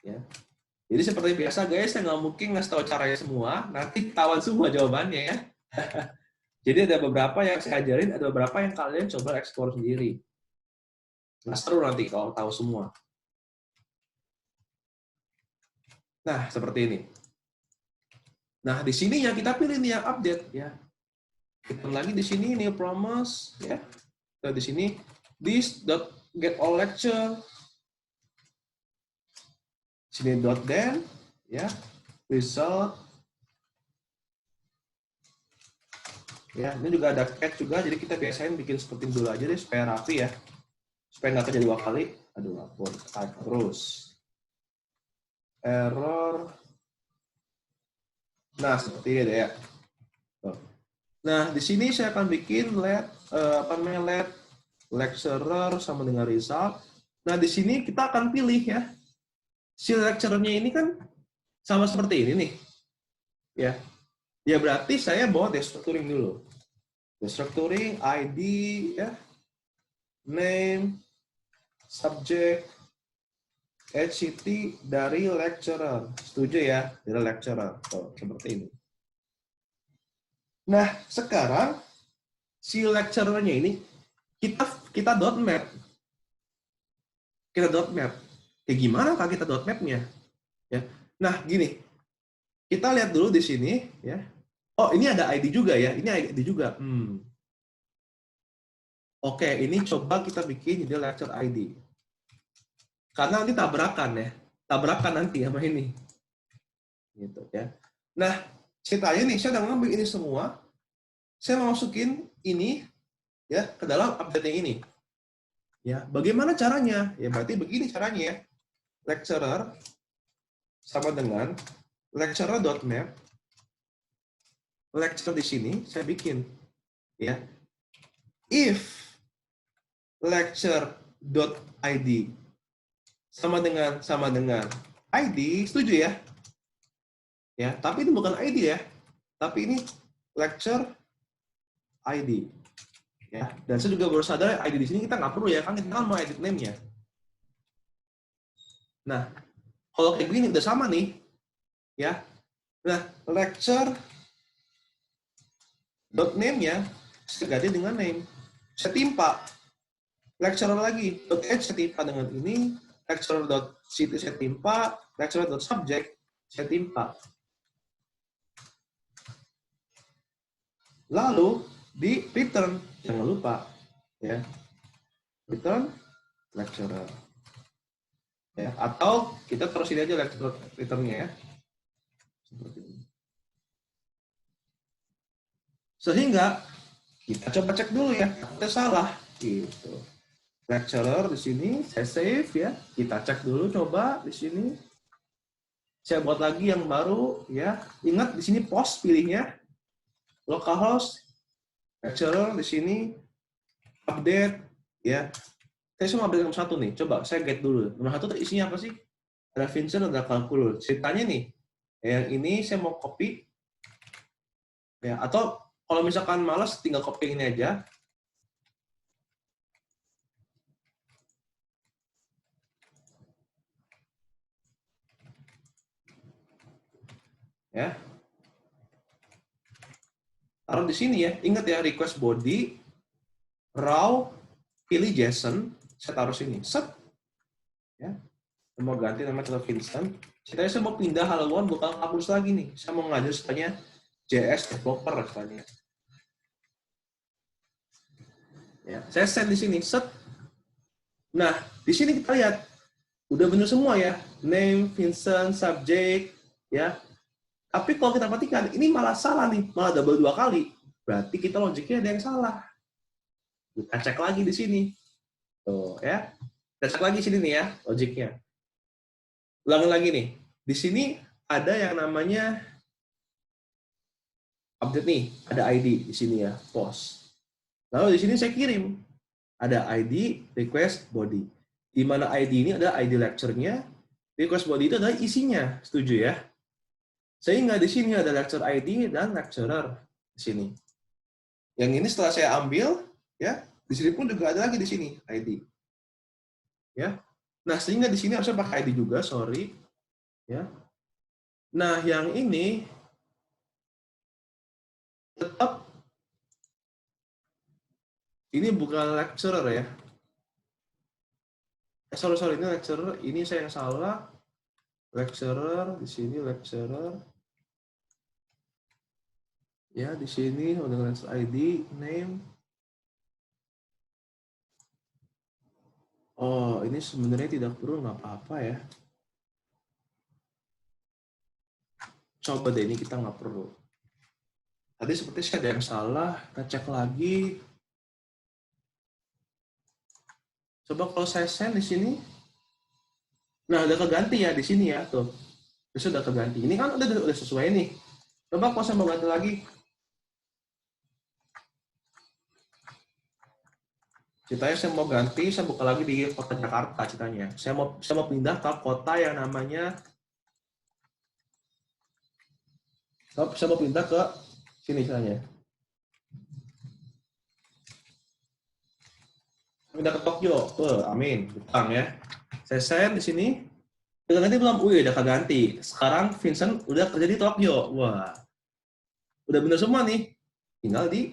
ya. Jadi seperti biasa guys, saya nggak mungkin ngasih tahu caranya semua, nanti ketahuan semua jawabannya ya. Jadi ada beberapa yang saya ajarin, ada beberapa yang kalian coba explore sendiri. Nah, seru nanti kalau tahu semua. Nah, seperti ini. Nah, di sini ya kita pilih nih yang update ya. Kita lagi di sini new promise ya. Nah, di sini this.getAllLecture. Sini .then ya. Result. Ya, ini juga ada catch juga, jadi kita biasain bikin seperti dulu aja deh supaya rapi ya. Supaya nggak terjadi 2 kali. Aduh, ampun. Terus. Error. Nah, seperti ini deh ya. Nah, di sini saya akan bikin let lecturer sama dengan result. Nah, di sini kita akan pilih ya. Si lecturer-nya ini kan sama seperti ini nih. Ya. Ya berarti saya bawa destructuring dulu. Destructuring ID ya. Name, subject, HCT dari lecturer. Setuju ya? Dari lecturer. Tuh, seperti ini. Nah, sekarang si lecturer-nya ini kita .map. Kita .map. Ya gimana kalau kita .map-nya? Ya. Nah, gini. Kita lihat dulu di sini ya. Oh, ini ada ID juga ya. Ini ID juga. Oke, ini coba kita bikin jadi lecture ID. Karena nanti tabrakan ya. Tabrakan nanti sama ini. Gitu ya. Nah, ceritanya nih, saya udah ngambil ini semua. Saya mau masukin ini ya ke dalam update yang ini. Ya, bagaimana caranya? Ya berarti begini caranya ya. Lecturer sama dengan lecturer.map. Lecturer di sini saya bikin ya. If lecture.id sama dengan ID, setuju ya? Ya, tapi ini bukan ID ya. Tapi ini lecture ID. Ya, dan saya juga baru sadar ID di sini kita nggak perlu ya, kan kita kan mau edit name-nya. Nah, kalau kayak gini udah sama nih, ya. Nah, lecture.name-nya saya ganti dengan name. Saya timpa lecturer lagi, .h saya timpa dengan ini, lecturer.city saya timpa, lecturer.subject saya timpa. Lalu di return, jangan lupa ya, return lecturer. Ya, atau kita terus ini aja lecturer return-nya ya. Seperti ini. Sehingga kita coba cek dulu ya, kita salah gitu. Lecturer di sini saya save ya, kita cek dulu coba di sini. Saya buat lagi yang baru ya. Ingat di sini post pilihnya, localhost, lecturer di sini, update ya. Saya cuma update nomor 1 nih. Coba saya get dulu. Nomor 1 isinya apa sih? Ada Vincent, ada kalkulus. Ceritanya nih, yang ini saya mau copy ya. Atau kalau misalkan malas tinggal copy ini aja. Ya. Taruh di sini ya. Ingat ya, request body, raw, pilih JSON, saya taruh sini. Set. Ya. Saya mau ganti nama contoh Vincent. Saya mau pindah haluan, bukan hapus lagi nih. Saya mau ngajar katanya JS developer katanya. Ya, saya send di sini. Set. Nah, di sini kita lihat udah benar semua ya. Name, Vincent, subject, ya. Tapi kalau kita perhatikan, ini malah salah nih, malah double 2 kali. Berarti kita logiknya ada yang salah. Kita cek lagi di sini. Tuh, ya. Kita cek lagi sini nih ya, logiknya. Ulangi lagi nih. Di sini ada yang namanya update nih, ada ID di sini ya, post. Lalu di sini saya kirim. Ada ID, request, body. Di mana ID ini ada ID lecture-nya, request body itu adalah isinya. Setuju ya? Sehingga di sini ada lecture ID dan lecturer di sini. Yang ini setelah saya ambil, ya, di sini pun juga ada lagi di sini ID. Ya. Nah, sehingga di sini harusnya pakai ID juga, sorry. Ya. Nah, yang ini tetap ini bukan lecturer ya. Sorry, ini lecturer, ini saya yang salah. Lecturer, di sini lecturer. Ya, di sini dengan ID, name. Oh, ini sebenarnya tidak perlu, nggak apa-apa ya. Coba deh, ini kita nggak perlu. Tadi seperti saya ada yang salah, kita cek lagi. Coba kalau saya send di sini. Nah, udah keganti ya di sini ya, tuh. Terus udah keganti. Ini kan udah sesuai nih. Coba kalau saya mau ganti lagi. Ceritanya saya mau ganti, saya buka lagi di kota Jakarta ceritanya. Saya mau pindah ke kota yang namanya, saya mau pindah ke sini ceritanya. Pindah ke Tokyo, amin, utang ya. Saya send di sini, udah ganti belum? Udah keganti. Sekarang Vincent udah kerja di Tokyo. Wah, udah bener semua nih. Tinggal di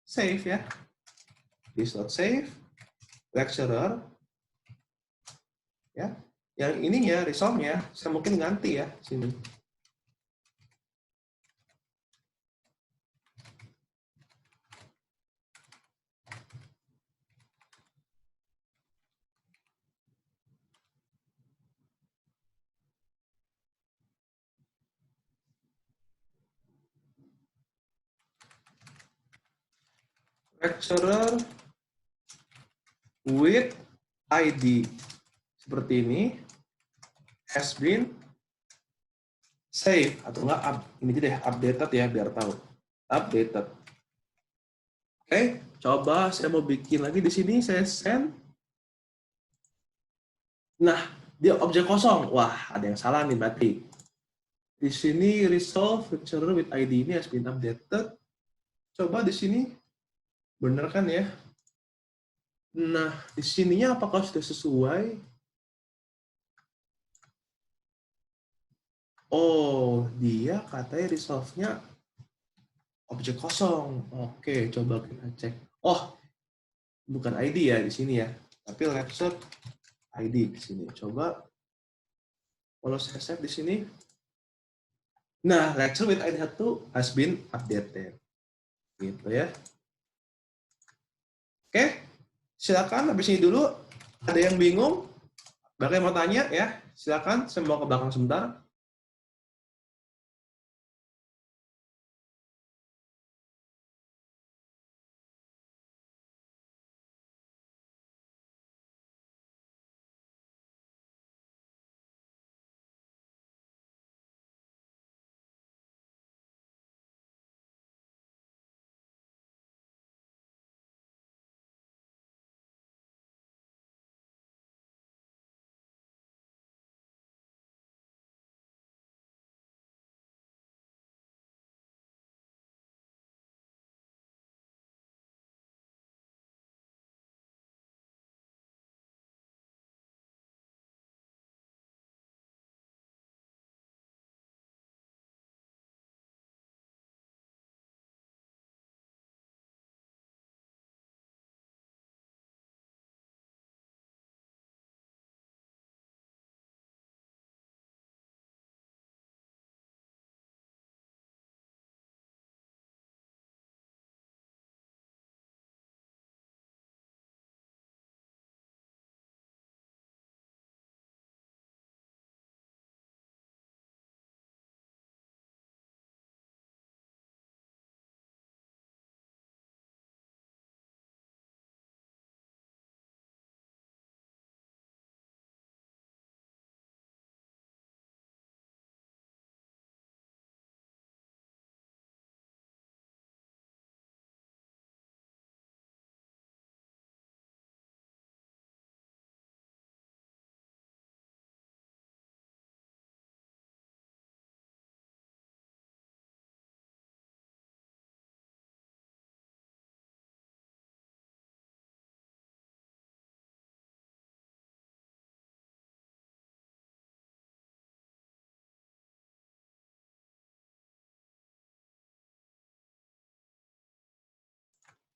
save ya. This not save, lecturer, ya. Yang ininya, result-nya, saya mungkin ganti ya sini. lecturer with ID seperti ini has been saved atau enggak ini deh updated ya biar tahu updated. Oke, coba saya mau bikin lagi di sini saya send. Nah, dia objek kosong. Wah, ada yang salah nih berarti. Di sini resolve lecturer with ID ini has been updated. Coba di sini bener kan ya? Nah, di sininya apakah sudah sesuai? Oh, dia katanya resolve-nya objek kosong. Oke, coba kita cek. Oh, bukan ID ya di sini ya, tapi lecture ID di sini. Coba kalau saya save di sini. Nah, lecture with ID 1 has been updated. Gitu ya. Oke, silakan habis ini dulu. Ada yang bingung? Bahkan mau tanya ya, silakan. Saya mau ke belakang sebentar.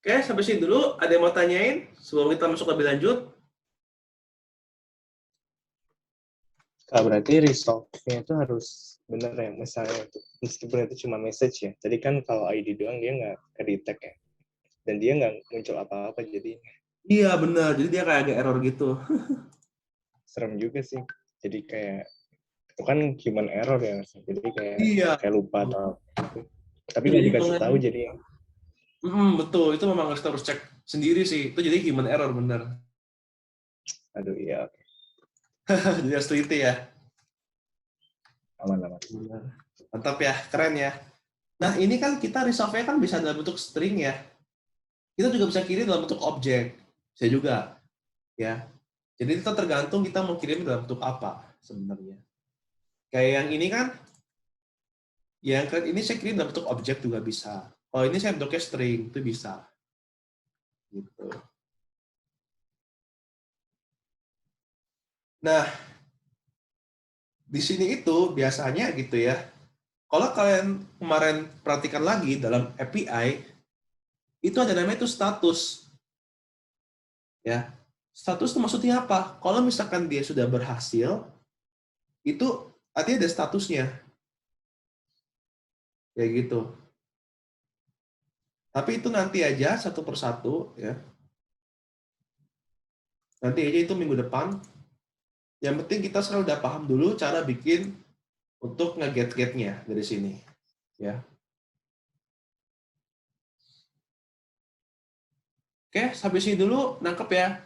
Oke, sampai sini dulu. Ada yang mau tanyain sebelum kita masuk lebih lanjut? Kak, berarti resolve-nya itu harus benar ya, misalnya meskipun itu cuma message ya. Tadi kan kalau ID doang dia nggak ke-detect ya. Dan dia nggak muncul apa-apa, jadi Iya, benar. Jadi dia kayak agak error gitu. serem juga sih. Jadi kayak, itu kan human error ya. Jadi Iya. kayak lupa atau tapi Itu nggak jadi dikasih tahu jadi betul. Itu memang kita harus cek sendiri sih. Itu jadi human error, benar. aduh iya, Jadi harus teliti ya. aman-aman. Benar. Mantap ya, keren ya. Nah, ini kan kita resolve-nya kan bisa dalam bentuk string ya. Kita juga bisa kirim dalam bentuk objek. Bisa juga. Ya. Jadi itu tergantung kita mau kirim dalam bentuk apa sebenarnya. Kayak yang ini kan, yang ini saya kirim dalam bentuk objek juga bisa. Oh, ini saya bentuknya string, itu bisa. Gitu. Nah, di sini itu biasanya gitu ya. Kalau kalian kemarin perhatikan lagi dalam API, itu ada namanya itu status. Ya. Status itu maksudnya apa? Kalau misalkan dia sudah berhasil, itu artinya ada statusnya. Ya gitu. Tapi itu nanti aja satu persatu ya. Nanti aja itu minggu depan. Yang penting kita sekarang udah paham dulu cara bikin untuk nge-get-get-nya dari sini. Ya. Oke, sampai sini dulu, nangkep ya.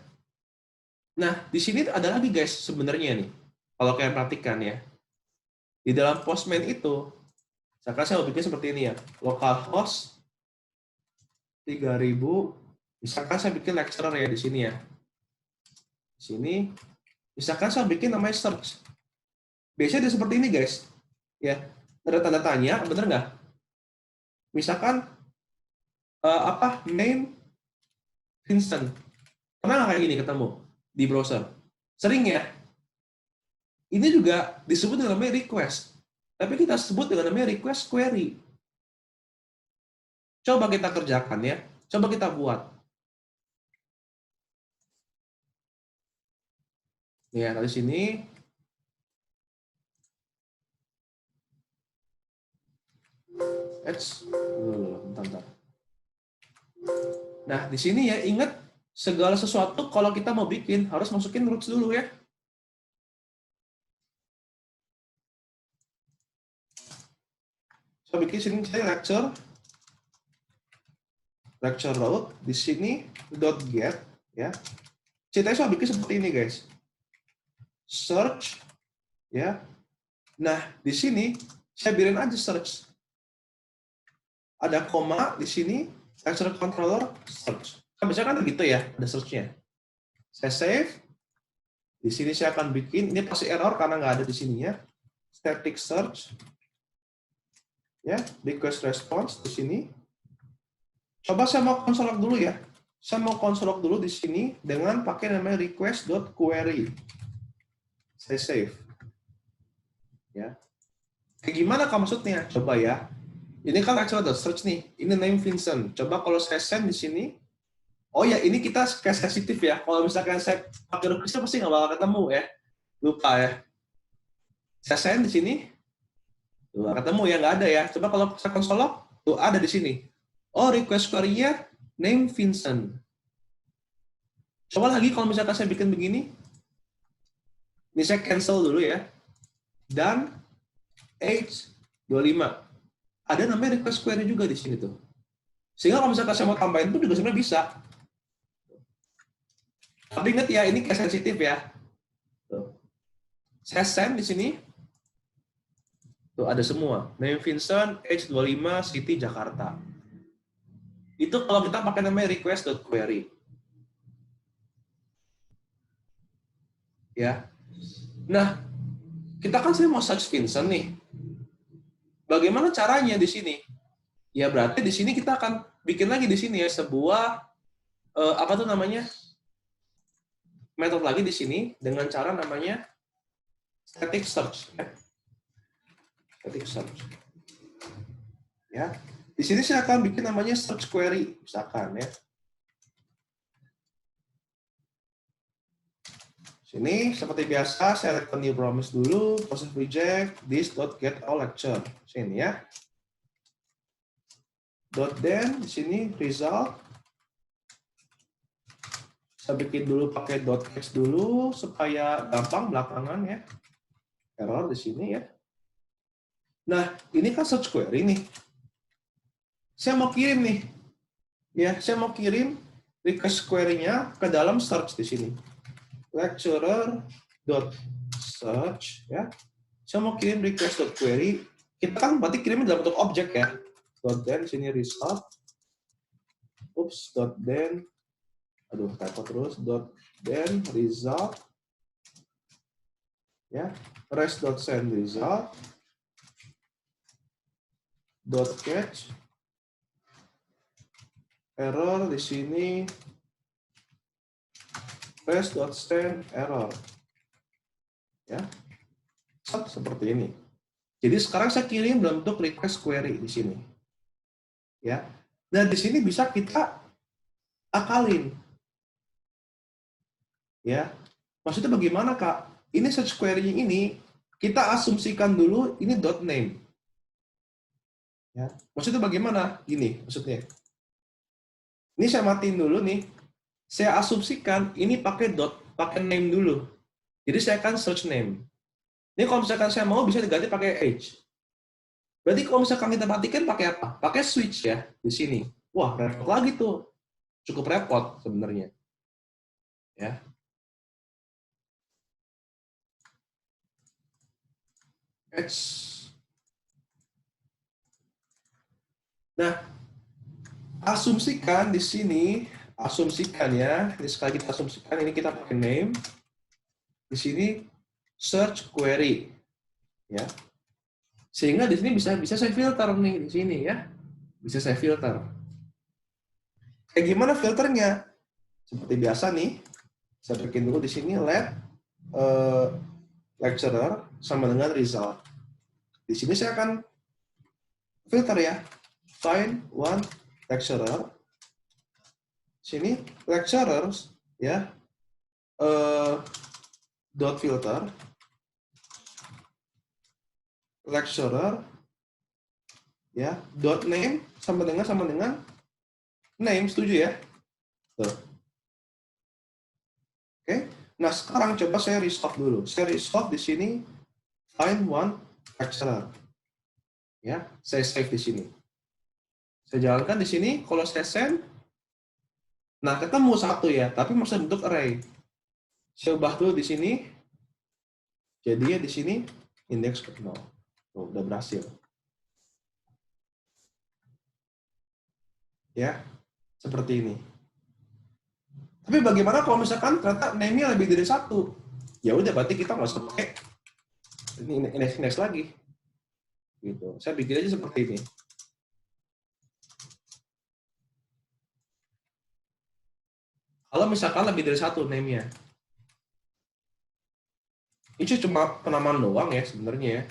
Nah, di sini ada lagi guys sebenarnya nih. Kalau kalian perhatikan ya. Di dalam Postman itu, misalkan saya mau bikin seperti ini ya. Localhost 3000. Misalkan saya bikin lecturer ya di sini ya. Di sini, misalkan saya bikin namanya search. Biasanya dia seperti ini guys. Ya, ada tanda tanya, bener nggak? Misalkan name Vincent. Pernah nggak kayak gini ketemu di browser? Sering ya. Ini juga disebut dengan namanya request. Tapi kita sebut dengan namanya request query. Coba kita kerjakan ya. Coba kita buat. Ya, dari sini. Bentar. Nah, di sini ya, ingat segala sesuatu kalau kita mau bikin, harus masukin roots dulu ya. So, bikin sini saya lecture root, di sini .get ya. Ceritanya saya bikin seperti ini guys. Search ya. Nah, di sini saya biarin aja search. Ada koma di sini, lecture controller search. Kan biasanya kan gitu ya, ada search-nya. Saya save. Di sini saya akan bikin, ini pasti error karena nggak ada di sininya. Static search. Ya, request response di sini. Coba saya mau konsolog dulu ya. Saya mau konsolog dulu di sini dengan pakai namanya request.query. Saya save. Ya. Kayak gimana kah maksudnya? Coba ya. Ini kan actual search nih. Ini name Vincent. Coba kalau saya send di sini. Oh ya, ini kita kayak sensitif ya. Kalau misalkan saya pakai request pasti nggak bakal ketemu ya. Lupa ya. Saya send di sini. Tuh, ketemu ya, nggak ada ya. Coba kalau saya konsolog, tuh ada di sini. Oh, request query-nya name Vincent. Coba lagi kalau misalkan saya bikin begini. Ini saya cancel dulu ya. Dan age 25. Ada namanya request query juga di sini tuh. Sehingga kalau misalkan saya mau tambahin itu juga sebenarnya bisa. Tapi ingat ya, ini kayak sensitif ya. Tuh. Saya send di sini. Tuh ada semua. Name Vincent, age 25, city Jakarta. Itu kalau kita pakai namanya request.query. Ya. Nah, kita kan saya mau search Vincent nih. Bagaimana caranya di sini? Ya berarti di sini kita akan bikin lagi di sini ya sebuah apa tuh namanya? Metode lagi di sini dengan cara namanya static search ya. Static search. Ya. Di sini saya akan bikin namanya search query misalkan ya. Sini seperti biasa saya select new promise dulu, proses reject this.get all lecture. Sini ya. .then di sini result. Saya bikin dulu pakai .x dulu supaya gampang belakangan ya. Error di sini ya. Nah, ini kan search query nih. Saya mau kirim nih. Ya, saya mau kirim request query-nya ke dalam search di sini. Lecturer.search ya. Saya mau kirim request.query. Kita kan berarti kirimnya dalam bentuk objek ya. .then sini result. Oops, .then aduh, typo terus. .then result ya. Rest.send result. .catch error di sini rest.send error ya. Seperti ini. Jadi sekarang saya kirim dalam bentuk request query di sini. Ya. Dan di sini bisa kita akalin. Ya. Maksudnya bagaimana, Kak? Ini search query ini kita asumsikan dulu ini .name. Ya. Maksudnya bagaimana? Gini, maksudnya. Ini saya matiin dulu nih. Saya asumsikan ini pakai name dulu. Jadi saya akan search name. Ini kalau misalkan saya mau bisa diganti pakai age. Berarti kalau misalkan kita matikan pakai apa? Pakai switch ya di sini. Wah, repot lagi tuh. cukup repot sebenarnya. Ya. Nah, asumsikan di sini, asumsikan ya, ini sekali kita asumsikan, ini kita pakai name, di sini search query, ya, sehingga di sini bisa saya filter nih di sini ya, bisa saya filter. Kayak gimana filternya? Seperti biasa nih, saya bikin dulu di sini let lecturer sama dengan result. Di sini saya akan filter ya, find one lecturer. Sini lecturers ya, dot filter lecturer ya, dot name sama dengan name, setuju ya? Tuh. Oke. Nah, sekarang coba saya resolve dulu. Saya resolve di sini find one lecturer. Ya, saya save di sini. Saya jalankan di sini, kalau saya send, nah ketemu satu ya, tapi masih bentuk array. Saya ubah dulu di sini, jadinya di sini indeks ke 0. Tuh, udah berhasil. Ya, seperti ini. Tapi bagaimana kalau misalkan ternyata name-nya lebih dari satu? Ya udah, berarti kita nggak usah pakai ini indeks lagi. Gitu. Saya bikin aja seperti ini. Kalau misalkan lebih dari satu name-nya. Ini cuma penamaan doang ya sebenarnya ya.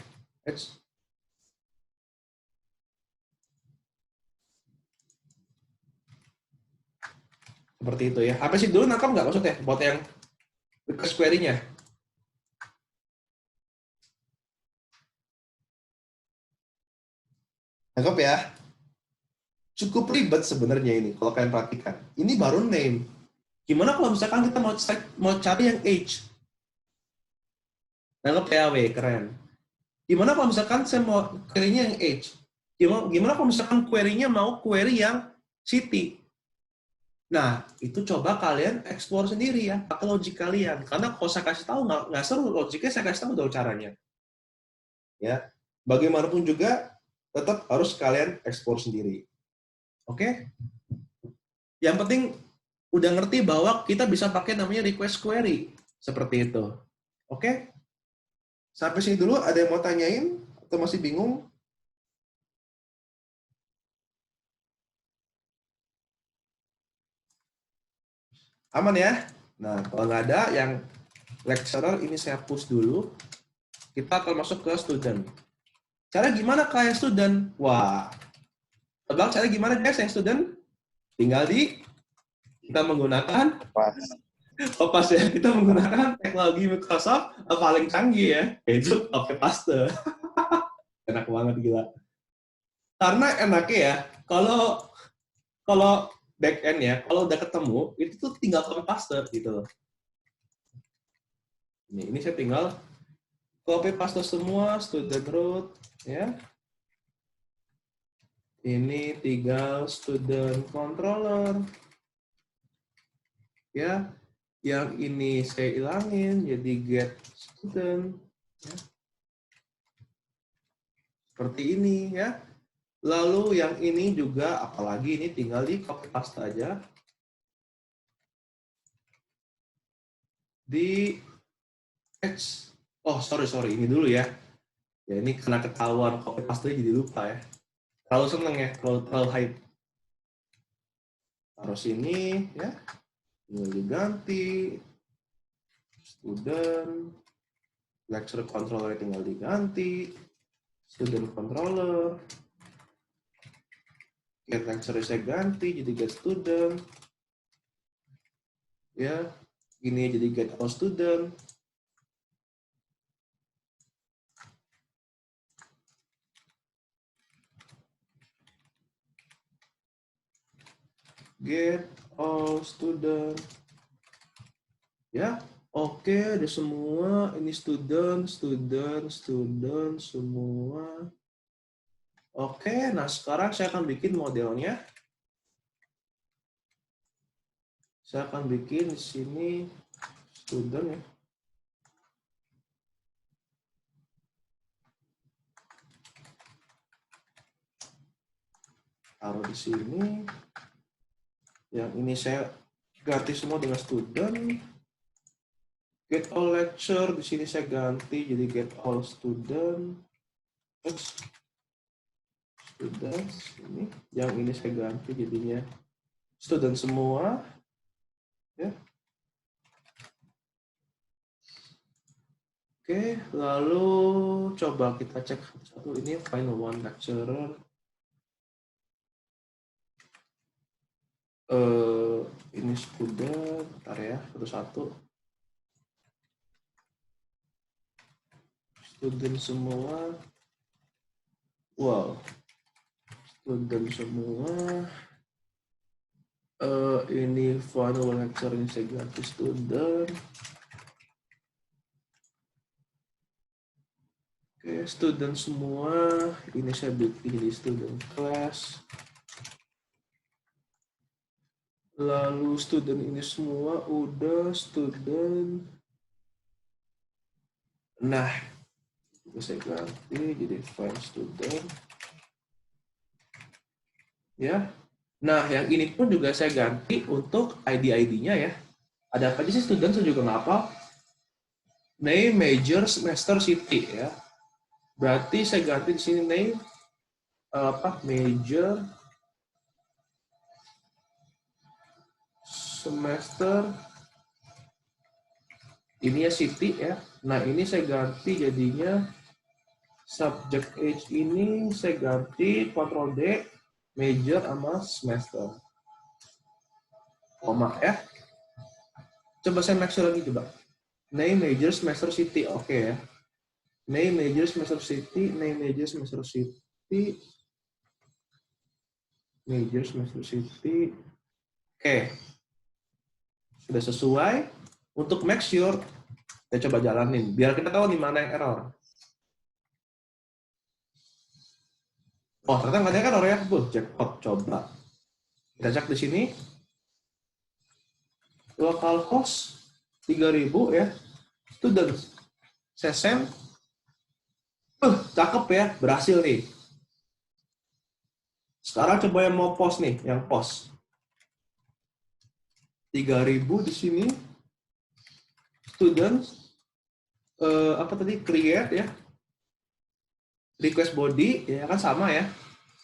Seperti itu ya. Apa sih dulu nangkap nggak maksudnya buat yang request query-nya? Nangkap ya? Cukup ribet sebenarnya ini kalau kalian perhatikan. Ini baru name. Gimana kalau misalkan kita mau cari yang age? Nangkep ya, keren. Gimana kalau misalkan saya mau query-nya yang age? Gimana kalau misalkan query-nya mau query yang city? Nah, itu coba kalian explore sendiri ya, pakai logik kalian. Karena kalau saya kasih tahu nggak seru, logiknya saya kasih tahu dong caranya. Ya, bagaimanapun juga tetap harus kalian explore sendiri. Oke? Yang penting udah ngerti bahwa kita bisa pakai namanya request query seperti itu. Oke? Sampai sini dulu. Ada yang mau tanyain atau masih bingung? Aman ya? Nah, kalau nggak ada yang lecturer, ini saya push dulu. Kita akan masuk ke student. Cara gimana kayak student? Wah, tebak cara gimana guys yang student? Tinggal kita menggunakan pas ya, kita menggunakan teknologi Microsoft paling canggih ya, yaitu copy paste. Enak banget, gila. Karena enaknya ya, kalau back end ya, kalau udah ketemu, itu tuh tinggal copy paste gitu loh. Ini saya tinggal copy paste semua student root ya. Ini tinggal student controller ya. Yang ini saya ilangin jadi get student ya. Seperti ini ya. Lalu yang ini juga, apalagi ini tinggal di copy paste aja di H. Oh sorry ini dulu ya. Ya ini kena ketahuan copy paste jadi lupa ya. Terlalu seneng ya, terlalu hype. Taruh sini ya. Tinggal diganti. Student. Lecture controller tinggal diganti. Student controller. Get lecture saya ganti jadi get student. Ya. Ini jadi get all student. Get all student. Ya, oke, ada semua. Ini student semua. Oke, nah sekarang saya akan bikin modelnya. Saya akan bikin di sini student ya. Taruh di sini. Yang ini saya ganti semua dengan student. Get all lecture di sini saya ganti jadi get all student. Students ini. Yang ini saya ganti jadinya student semua. Ya. Oke, lalu coba kita cek satu ini find one lecturer. Ini student, bentar ya, satu-satu. Student semua. Wow. Student semua. Ini find one lecturer ini saya ganti student. Oke, student semua. Ini saya bikin di student class. Lalu student ini semua udah student. Nah, itu saya ganti jadi find student. Ya. Nah, yang ini pun juga saya ganti untuk ID-ID-nya ya. Ada apa aja sih student, saya juga nggak hafal. Name, major, semester, city ya. Berarti saya ganti di sini name major, semester, ini ya city ya. Nah, ini saya ganti jadinya subject age ini saya ganti Ctrl D, major sama semester. Koma ya. Coba saya make sure lagi coba. Name, major, semester, city. Oke ya. Name, major, semester, city. Name, major, semester, city. Major, semester, city. Oke. Sudah sesuai. Untuk make sure, kita coba jalanin. Biar kita tahu di mana yang error. Oh, ternyata nggak ada kan error ya. Jackpot. Coba. Kita cek di sini. Localhost 3000 ya. Students. Session. Cakep ya. Berhasil nih. Sekarang coba yang mau post nih. Yang post. 3000 di sini. Students. Apa tadi? Create ya. Request body. Ya kan sama ya.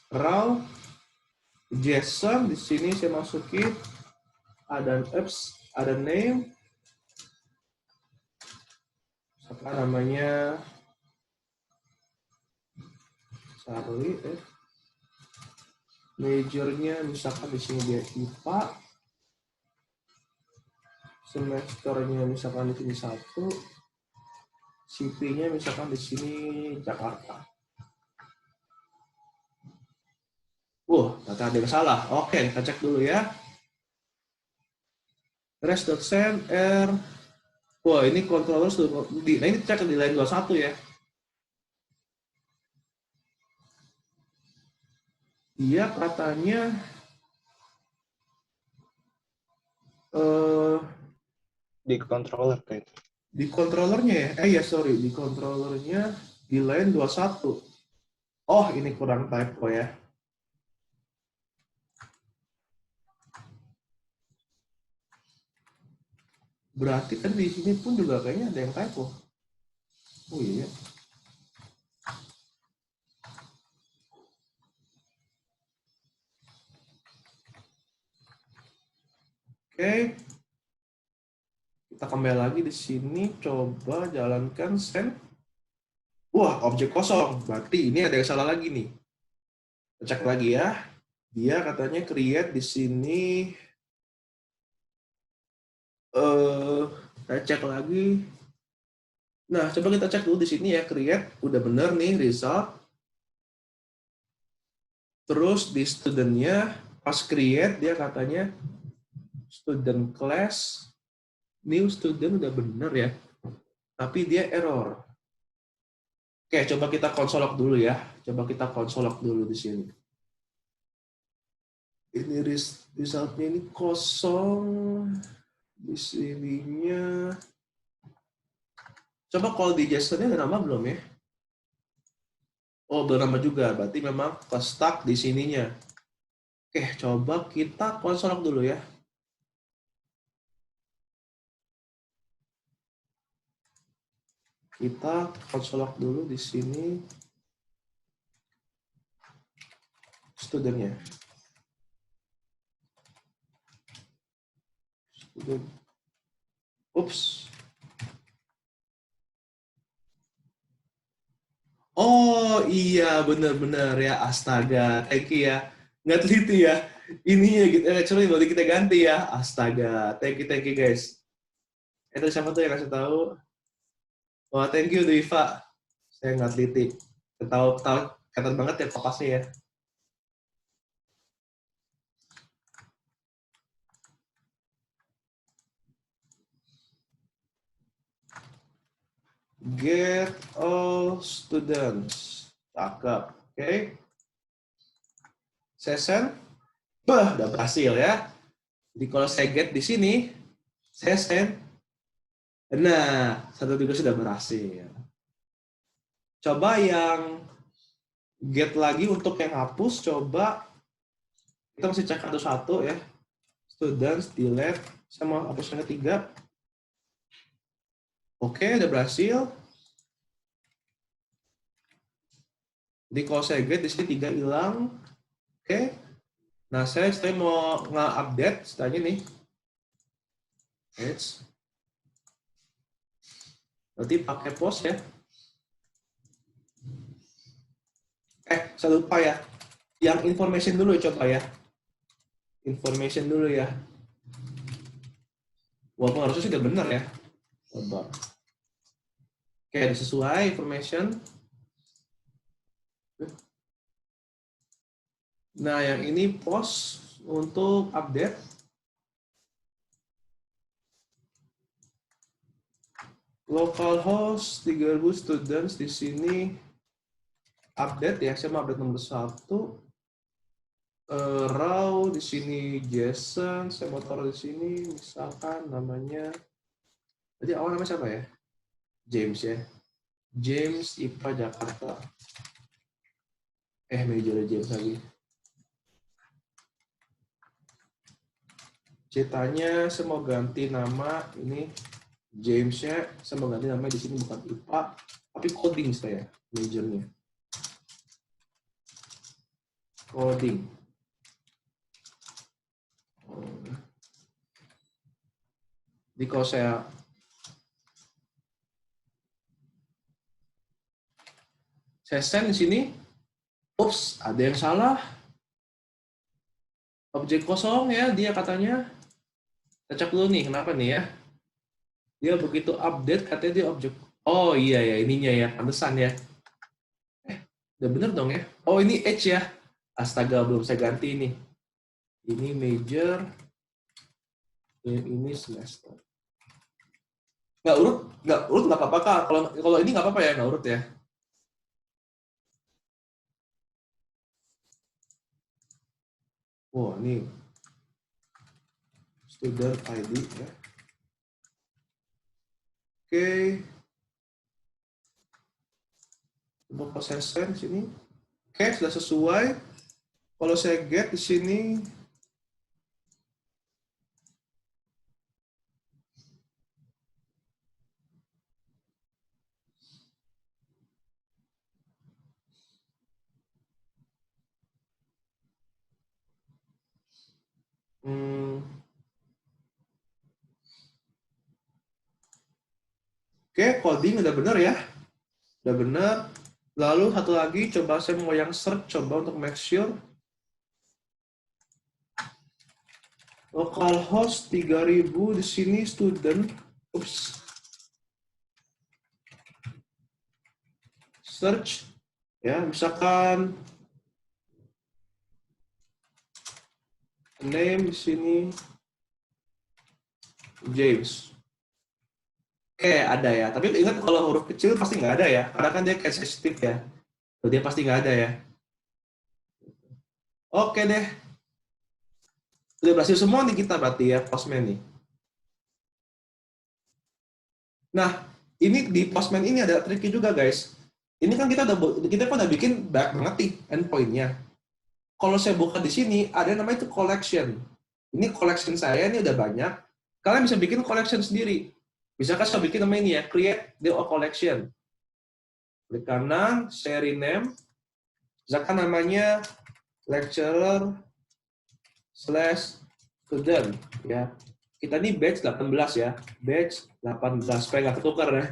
Raw. JSON. Di sini saya masukin. Ada apps. Ada name. Apa namanya? Charlie, majornya misalkan di sini dia IPA, semesternya misalkan di sini 1, CP-nya misalkan di sini Jakarta. Ternyata ada yang salah. Oke, kita cek dulu ya. Rest.send R. Ini controller sudah nah ini cek di line 21 ya. Dia katanya di controller kayak itu. Di controllernya ya? Sorry, di controllernya di line 21. Oh, ini kurang typo ya. Berarti kan di sini pun juga kayaknya ada yang typo. Oh iya. Oke. Kita kembali lagi di sini, coba jalankan send. Objek kosong. Berarti ini ada yang salah lagi nih. Kita cek lagi ya. Dia katanya create di sini. Kita cek lagi. Nah, coba kita cek dulu di sini ya. Create, udah bener nih result. Terus di student-nya, pas create, dia katanya student class, new student udah bener ya. Tapi dia error. Oke, coba kita konsolok dulu ya. Coba kita konsolok dulu di sini. Ini resultnya ini kosong. Di sininya. Coba kalau di JSON-nya ada nama belum ya? Oh, belum nama juga. Berarti memang stuck di sininya. Oke, coba kita konsol dulu ya. Kita konsol dulu di sini. Studentnya. Student. Ups. Oh iya, bener-bener ya. Astaga, thank you ya. Nggak teliti ya. Ini ya, gitu. Actually, berarti kita ganti ya. Astaga, thank you guys. Itu siapa tuh yang kasih tahu? Wah, thank you Diva. Saya nggak teliti. Tahu kata banget ya papasnya ya. Get all students. Cakep. Oke. Session. Bah, udah berhasil ya. Jadi kalau saya get di sini, saya send. Nah, 1 sudah berhasil. Coba yang get lagi untuk yang hapus, coba kita mesti cek satu-satu ya. Students, delete, sama hapus yang ketiga. Oke, udah berhasil. Jadi kalau saya get di sini 3 hilang. Oke. Nah, saya mau nge-update setelahnya nih. Berarti pakai post ya. Saya lupa ya. Yang information dulu coba ya. Information dulu ya. Walaupun harusnya sudah benar ya. Coba. Oke, sesuai information. Nah, yang ini post untuk update. Localhost 3000 students di sini update ya. Saya mau update nomor 1. Raw di sini Jason, saya mau taruh di sini misalkan namanya. Jadi awal namanya siapa ya? James ya. James IPA Jakarta. Manajer James lagi. Ceritanya saya mau ganti nama ini James-nya, saya mau ganti nama di sini bukan IPA, tapi coding saya, majornya. Coding. Jadi kalau saya send di sini, ups, ada yang salah. Objek kosong ya, dia katanya. Kita cek dulu nih, kenapa nih ya? Dia begitu update, katanya dia objek. Oh iya ya, ininya ya, pantesan ya. Udah bener dong ya. Oh ini H ya. Astaga, belum saya ganti ini. Ini major, ini semester. Nggak urut nggak apa-apa kak. Kalau ini nggak apa-apa ya, nggak urut ya. Wah, ini student ID ya. Oke. Coba prosesnya di sini. Oke, sudah sesuai. Kalau saya get di sini, oke, coding udah benar ya. Udah benar. Lalu satu lagi, coba saya mau yang search, coba untuk make sure. Localhost 3000 di sini student. Oops. Search ya, misalkan name di sini James. Oke, ada ya. Tapi ingat kalau huruf kecil pasti nggak ada ya, karena kan dia case sensitive ya. Jadi dia pasti nggak ada ya. Oke deh. Udah berhasil semua nih kita berarti ya, Postman nih. Nah, ini di Postman ini ada triknya juga, guys. Ini kan kita udah bikin banyak banget nih endpoint-nya. Kalau saya buka di sini, ada yang namanya itu collection. Ini collection saya, ini udah banyak. Kalian bisa bikin collection sendiri. Misalkan saya bikin namanya ini ya, create the collection. Klik kanan, saya rename. Misalkan namanya lecturer / student. Ya. Kita ini batch 18 ya. Batch 18, supaya nggak ketukar ya.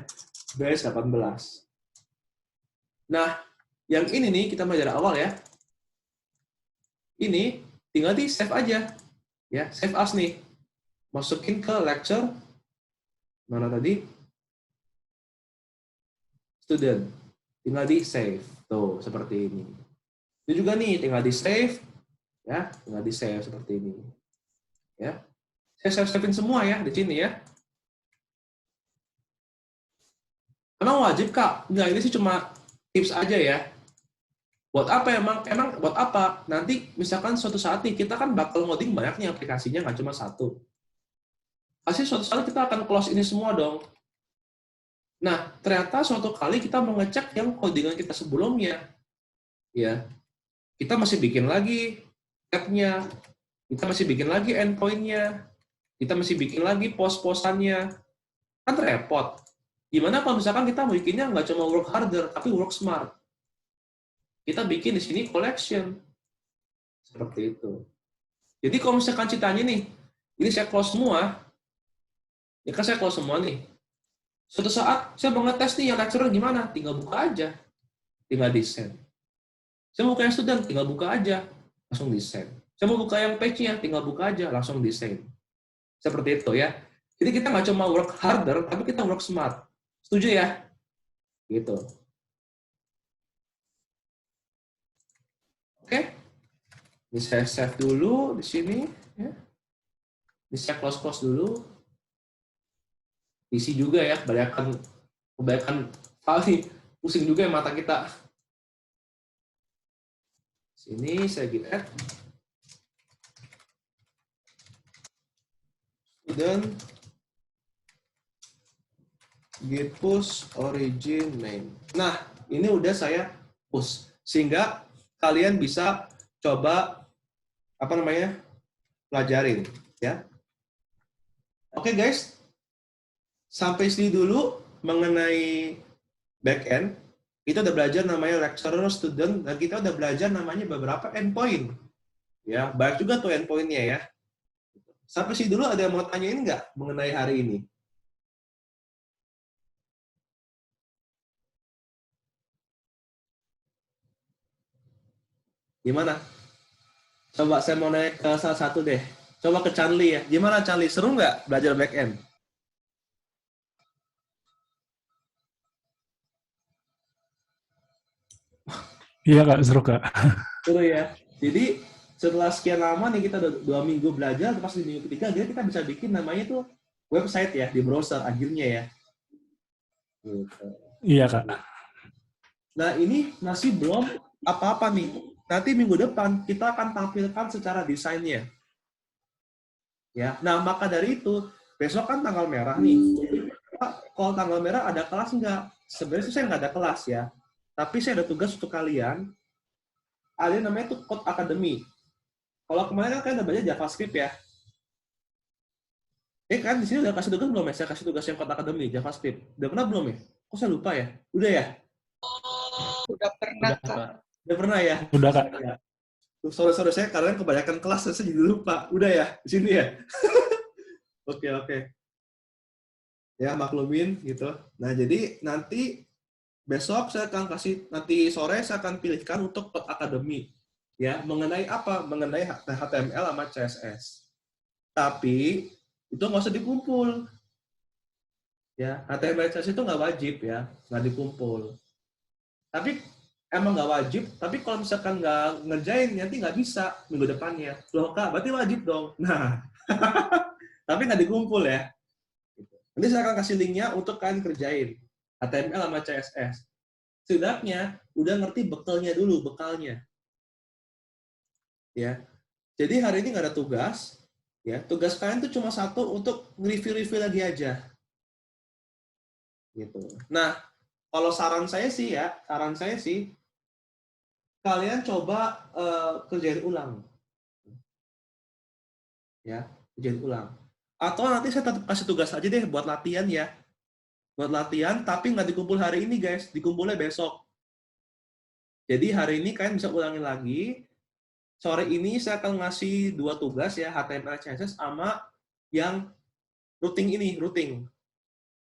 Batch 18. Nah, yang ini nih, kita mulai dari awal ya. Ini tinggal di save aja. Ya, save as nih. Masukin ke lecture. Mana tadi? Student. Tinggal di save. Tuh, seperti ini. Itu juga nih, tinggal di save. Ya, tinggal di save seperti ini. Ya. Saya save-savein semua ya di sini ya. Emang wajib, Kak? Enggak, ini sih cuma tips aja ya. Buat apa emang? Emang buat apa? Nanti misalkan suatu saat nih, kita kan bakal ngoding banyak nih aplikasinya, nggak cuma satu. Pasti suatu saat kita akan close ini semua dong. Nah, ternyata suatu kali kita mau ngecek yang codingan kita sebelumnya. Ya, kita masih bikin lagi tab-nya, kita masih bikin lagi endpoint-nya, kita masih bikin lagi post-postannya. Kan repot. Gimana kalau misalkan kita bikinnya nggak cuma work harder, tapi work smart. Kita bikin di sini collection. Seperti itu. Jadi kalau misalkan ceritanya nih, ini saya close semua, ya kan saya close semua nih. Suatu saat saya mau ngetes nih yang lecturer gimana, tinggal buka aja, tinggal di-send. Saya mau buka yang student, tinggal buka aja, langsung di-send. Saya mau buka yang page-nya, tinggal buka aja, langsung di-send. Seperti itu ya. Jadi kita nggak cuma work harder, tapi kita work smart. Setuju ya? Gitu. Oke. Ini saya save dulu di sini. Ya. Ini saya close dulu. Isi juga ya, kebanyakan file nih. Pusing juga ya mata kita. Sini saya git add. Student git push origin name. Nah, ini udah saya push. Sehingga kalian bisa coba pelajarin ya. Oke guys, sampai sini dulu mengenai backend. Kita udah belajar namanya lecturer, student, dan kita udah belajar namanya beberapa endpoint. Ya, banyak juga tuh endpointnya ya. Sampai sini dulu ada yang mau tanyain nggak mengenai hari ini? Gimana? Coba saya mau naik ke salah satu deh. Coba ke Chanli ya. Gimana Chanli? Seru nggak belajar backend? Iya Kak, seru Kak. Seru ya. Jadi setelah sekian lama nih kita udah 2 minggu belajar, pas di minggu ketiga kita bisa bikin namanya tuh website ya di browser akhirnya ya. Gitu. Iya Kak. Nah ini masih belum apa-apa nih. Nanti minggu depan kita akan tampilkan secara desainnya. Ya. Nah maka dari itu besok kan tanggal merah nih. Pak, kalau tanggal merah ada kelas nggak? Sebenarnya saya nggak ada kelas ya. Tapi saya ada tugas untuk kalian. Ada yang namanya tuh Code Academy. Kalau kemarin kan kalian udah belajar JavaScript ya. Kan di sini udah kasih tugas belum ya? Saya kasih tugas yang Code Academy, JavaScript. Udah pernah belum ya? Kok saya lupa ya? Udah ya? Udah pernah, Kak. Udah pernah ya? Udah Kak. Ya. Sore-sore saya karena kebanyakan kelas, saya jadi lupa. Udah ya? Di sini ya? Oke. Ya, maklumin gitu. Nah, jadi nanti besok saya akan nanti sore saya akan pilihkan untuk Code Academy. Ya, mengenai apa? Mengenai HTML sama CSS. Tapi itu nggak usah dikumpul. Ya, HTML CSS itu nggak wajib ya, nggak dikumpul. Tapi emang nggak wajib, tapi kalau misalkan nggak ngerjain, nanti nggak bisa minggu depannya. Loh Kak, berarti wajib dong. Nah, tapi nggak dikumpul ya. Nanti saya akan kasih linknya untuk kalian kerjain. HTML sama CSS. Setidaknya udah ngerti bekalnya dulu, bekalnya. Ya. Jadi hari ini nggak ada tugas, ya. Tugas kalian tuh cuma satu untuk nge-review lagi aja. Gitu. Nah, kalau saran saya sih, kalian coba kerjain ulang. Ya, kerjain ulang. Atau nanti saya tetap kasih tugas aja deh buat latihan ya. Buat latihan, tapi nggak dikumpul hari ini guys, dikumpulnya besok. Jadi hari ini kalian bisa ulangin lagi. Sore ini saya akan ngasih 2 tugas ya, HTML, CSS, sama yang routing.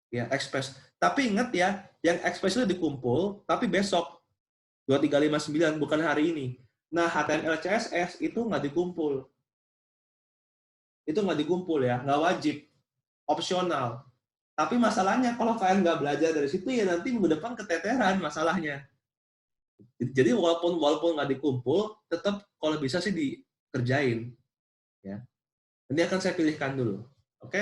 Ya, Express. Tapi ingat ya, yang Express itu dikumpul, tapi besok 2359, bukan hari ini. Nah, HTML, CSS itu nggak dikumpul. Itu nggak dikumpul ya, nggak wajib. Opsional. Tapi masalahnya kalau kalian nggak belajar dari situ ya nanti minggu depan keteteran masalahnya. Jadi walaupun nggak dikumpul, tetap kalau bisa sih dikerjain. Ya. Ini akan saya pilihkan dulu. Oke?